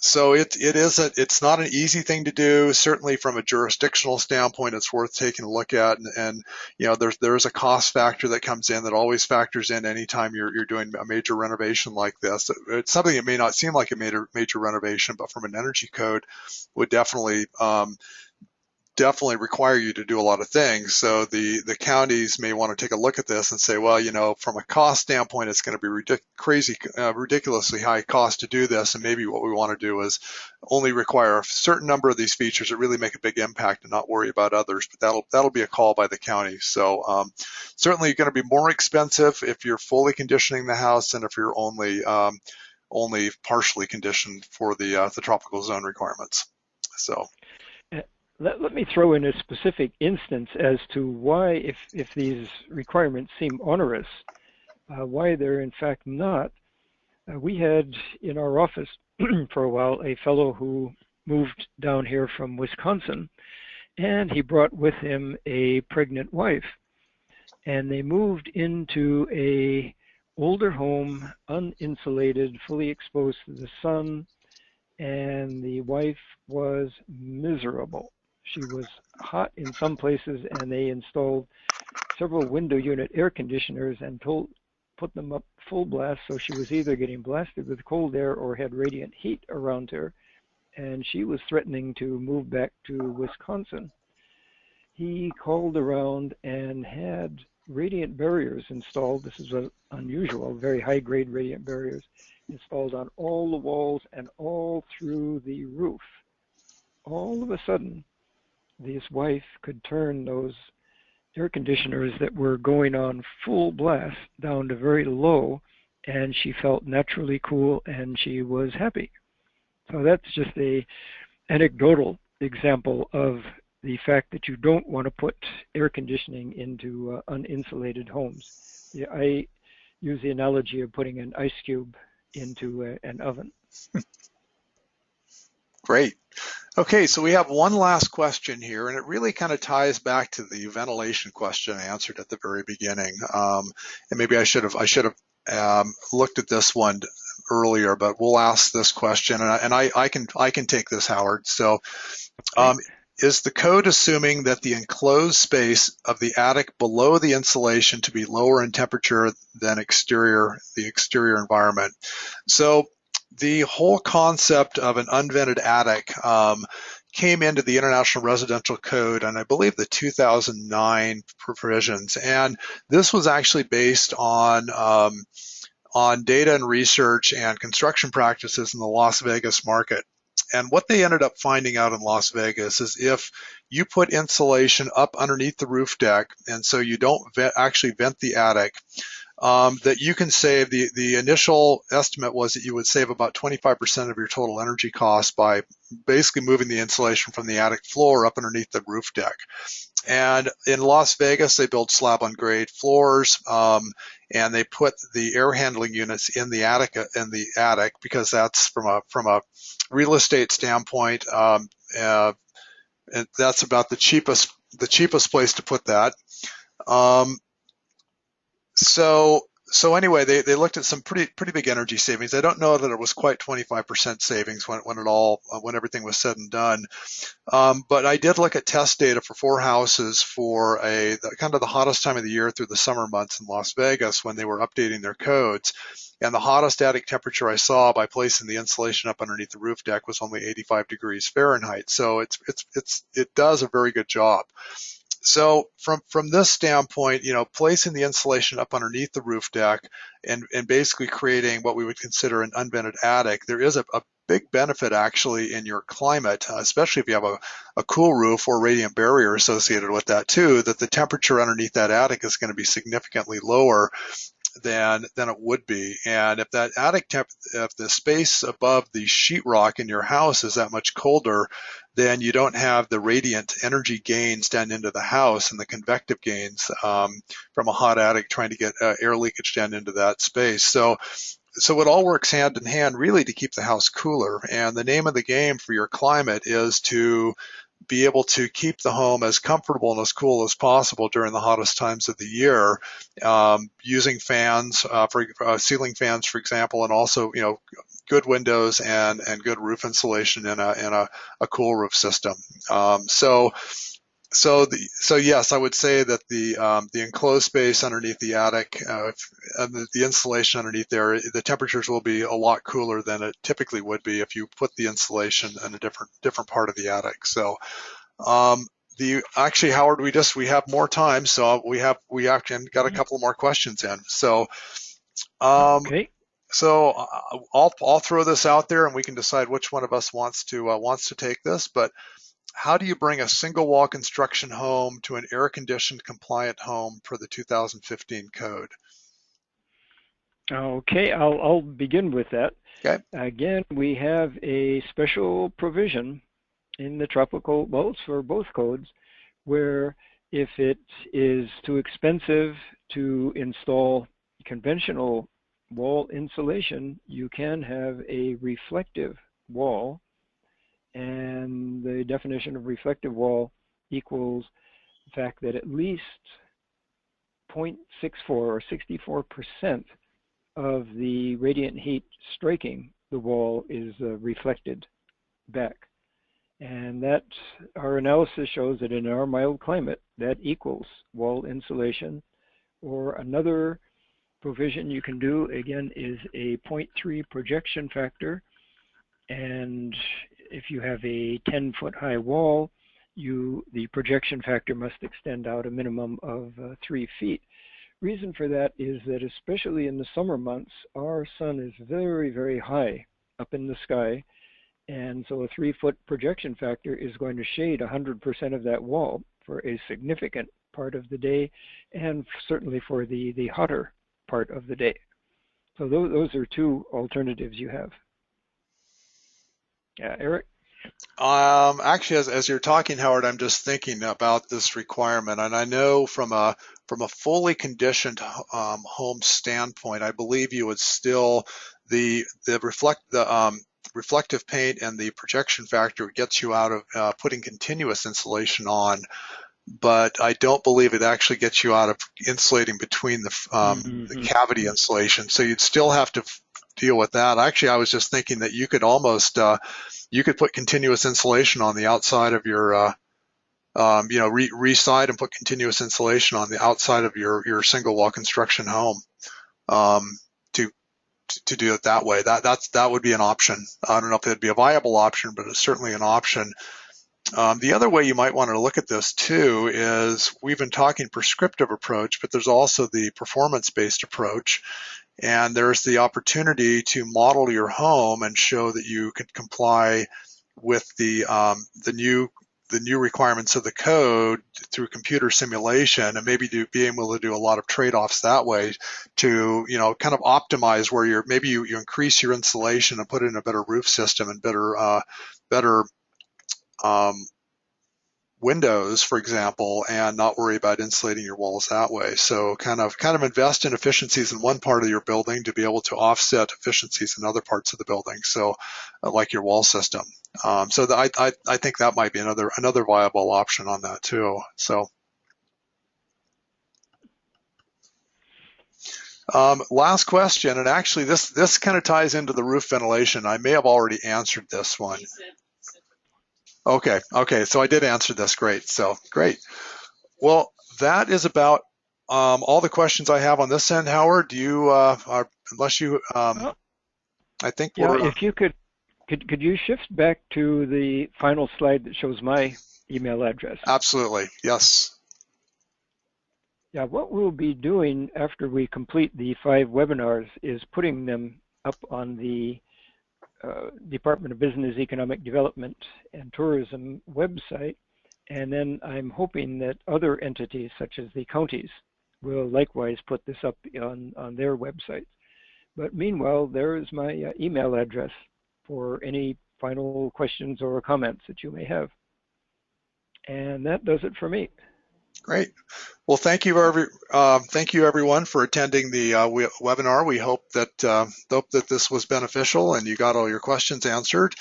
So it's not an easy thing to do. Certainly from a jurisdictional standpoint, it's worth taking a look at, and there's a cost factor that comes in that always factors in anytime you're doing a major renovation like this. It's something that may not seem like a major renovation, but from an energy code would definitely require you to do a lot of things. So the counties may want to take a look at this and say, well, from a cost standpoint, it's going to be ridiculously high cost to do this. And maybe what we want to do is only require a certain number of these features that really make a big impact and not worry about others. But that'll be a call by the county. So certainly going to be more expensive if you're fully conditioning the house than if you're only partially conditioned for the tropical zone requirements. So. Let me throw in a specific instance as to why, if these requirements seem onerous, why they're in fact not. We had in our office for a while a fellow who moved down here from Wisconsin, and he brought with him a pregnant wife. And they moved into a older home, uninsulated, fully exposed to the sun, and the wife was miserable. She was hot in some places, and they installed several window unit air conditioners and put them up full blast, so she was either getting blasted with cold air or had radiant heat around her, and she was threatening to move back to Wisconsin. He called around and had radiant barriers installed. This is unusual, very high-grade radiant barriers installed on all the walls and all through the roof. All of a sudden, this wife could turn those air conditioners that were going on full blast down to very low, and she felt naturally cool and she was happy. So that's just a anecdotal example of the fact that you don't want to put air conditioning into uninsulated homes. Yeah, I use the analogy of putting an ice cube into an oven. Great. Okay, so we have one last question here, and it really kind of ties back to the ventilation question I answered at the very beginning. And maybe I should have looked at this one earlier, but we'll ask this question, and I can take this, Howard. So, is the code assuming that the enclosed space of the attic below the insulation to be lower in temperature than the exterior environment? So the whole concept of an unvented attic came into the International Residential Code, and I believe the 2009 provisions. And this was actually based on data and research and construction practices in the Las Vegas market. And what they ended up finding out in Las Vegas is if you put insulation up underneath the roof deck, and so you don't actually vent the attic, that you can save, the initial estimate was that you would save about 25% of your total energy costs by basically moving the insulation from the attic floor up underneath the roof deck. And in Las Vegas, they build slab on grade floors, and they put the air handling units in the attic because that's from a real estate standpoint, and that's about the cheapest place to put that. So anyway, they looked at some pretty big energy savings. I don't know that it was quite 25% savings when everything was said and done. But I did look at test data for 4 houses for kind of the hottest time of the year through the summer months in Las Vegas when they were updating their codes. And the hottest attic temperature I saw by placing the insulation up underneath the roof deck was only 85 degrees Fahrenheit. So it does a very good job. So from this standpoint, placing the insulation up underneath the roof deck and basically creating what we would consider an unvented attic, there is a big benefit actually in your climate, especially if you have a cool roof or radiant barrier associated with that too, that the temperature underneath that attic is going to be significantly lower than it would be. And if that attic if the space above the sheetrock in your house is that much colder, then you don't have the radiant energy gains down into the house and the convective gains from a hot attic trying to get air leakage down into that space. So it all works hand in hand really to keep the house cooler. And the name of the game for your climate is to be able to keep the home as comfortable and as cool as possible during the hottest times of the year, using fans, for ceiling fans, for example, and also good windows and good roof insulation in a cool roof system. So yes, I would say that the enclosed space underneath the attic, the insulation underneath there, the temperatures will be a lot cooler than it typically would be if you put the insulation in a different part of the attic. So actually, Howard, we have more time, so we actually got a couple more questions in. So Okay. So I'll throw this out there, and we can decide which one of us wants to take this. But how do you bring a single wall construction home to an air-conditioned compliant home for the 2015 code? Okay, I'll begin with that. Okay. Again, we have a special provision in the tropical, well, it's for both codes, where if it is too expensive to install conventional wall insulation, you can have a reflective wall. And the definition of reflective wall equals the fact that at least 0.64 or 64% of the radiant heat striking the wall is reflected back. And that our analysis shows that in our mild climate, that equals wall insulation. Or another provision you can do, again, is a 0.3 projection factor. And if you have a 10-foot high wall, the projection factor must extend out a minimum of 3 feet. Reason for that is that especially in the summer months, our sun is very, very high up in the sky. And so a 3-foot projection factor is going to shade 100% of that wall for a significant part of the day, and certainly for the hotter part of the day. So those are two alternatives you have. Yeah, Eric? Actually, as you're talking, Howard, I'm just thinking about this requirement, and I know from a fully conditioned home standpoint, I believe you would still the reflective paint and the projection factor gets you out of putting continuous insulation on, but I don't believe it actually gets you out of insulating between the cavity insulation. So you'd still have to deal with that. Actually, I was just thinking that you could almost you could put continuous insulation on the outside of your re-side and put continuous insulation on the outside of your single wall construction home to do it that way. That would be an option. I don't know if it'd be a viable option, but it's certainly an option. The other way you might want to look at this too is we've been talking prescriptive approach, but there's also the performance-based approach. And there's the opportunity to model your home and show that you can comply with the new requirements of the code through computer simulation, and maybe be able to do a lot of trade-offs that way to kind of optimize where maybe you increase your insulation and put in a better roof system and better windows, for example, and not worry about insulating your walls that way. So kind of invest in efficiencies in one part of your building to be able to offset efficiencies in other parts of the building. So like your wall system. So I think that might be another viable option on that too. So last question, and actually this kind of ties into the roof ventilation. I may have already answered this one. Okay, so I did answer this. Great. Well, that is about all the questions I have on this end. Howard, do you, unless you, I think yeah, we're... if you could you shift back to the final slide that shows my email address? Absolutely, yes. Yeah, what we'll be doing after we complete the 5 webinars is putting them up on the Department of Business, Economic Development and Tourism website, and then I'm hoping that other entities such as the counties will likewise put this up on their websites. But meanwhile, there is my email address for any final questions or comments that you may have. And that does it for me. Great. Well, thank you everyone for attending the webinar. We hope that this was beneficial and you got all your questions answered.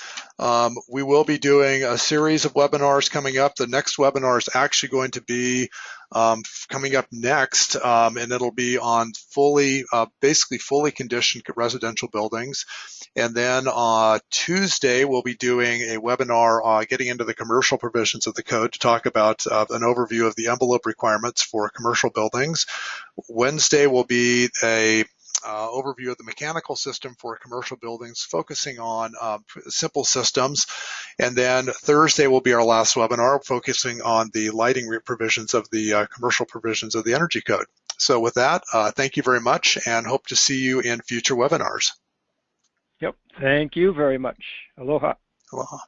We will be doing a series of webinars coming up. The next webinar is actually going to be coming up next, and it'll be on basically fully conditioned residential buildings. And then Tuesday, we'll be doing a webinar getting into the commercial provisions of the code to talk about an overview of the envelope requirements for commercial buildings. Wednesday will be a overview of the mechanical system for commercial buildings, focusing on simple systems. And then Thursday will be our last webinar, focusing on the lighting provisions of the commercial provisions of the energy code. So with that, thank you very much and hope to see you in future webinars. Yep, thank you very much. Aloha. Aloha.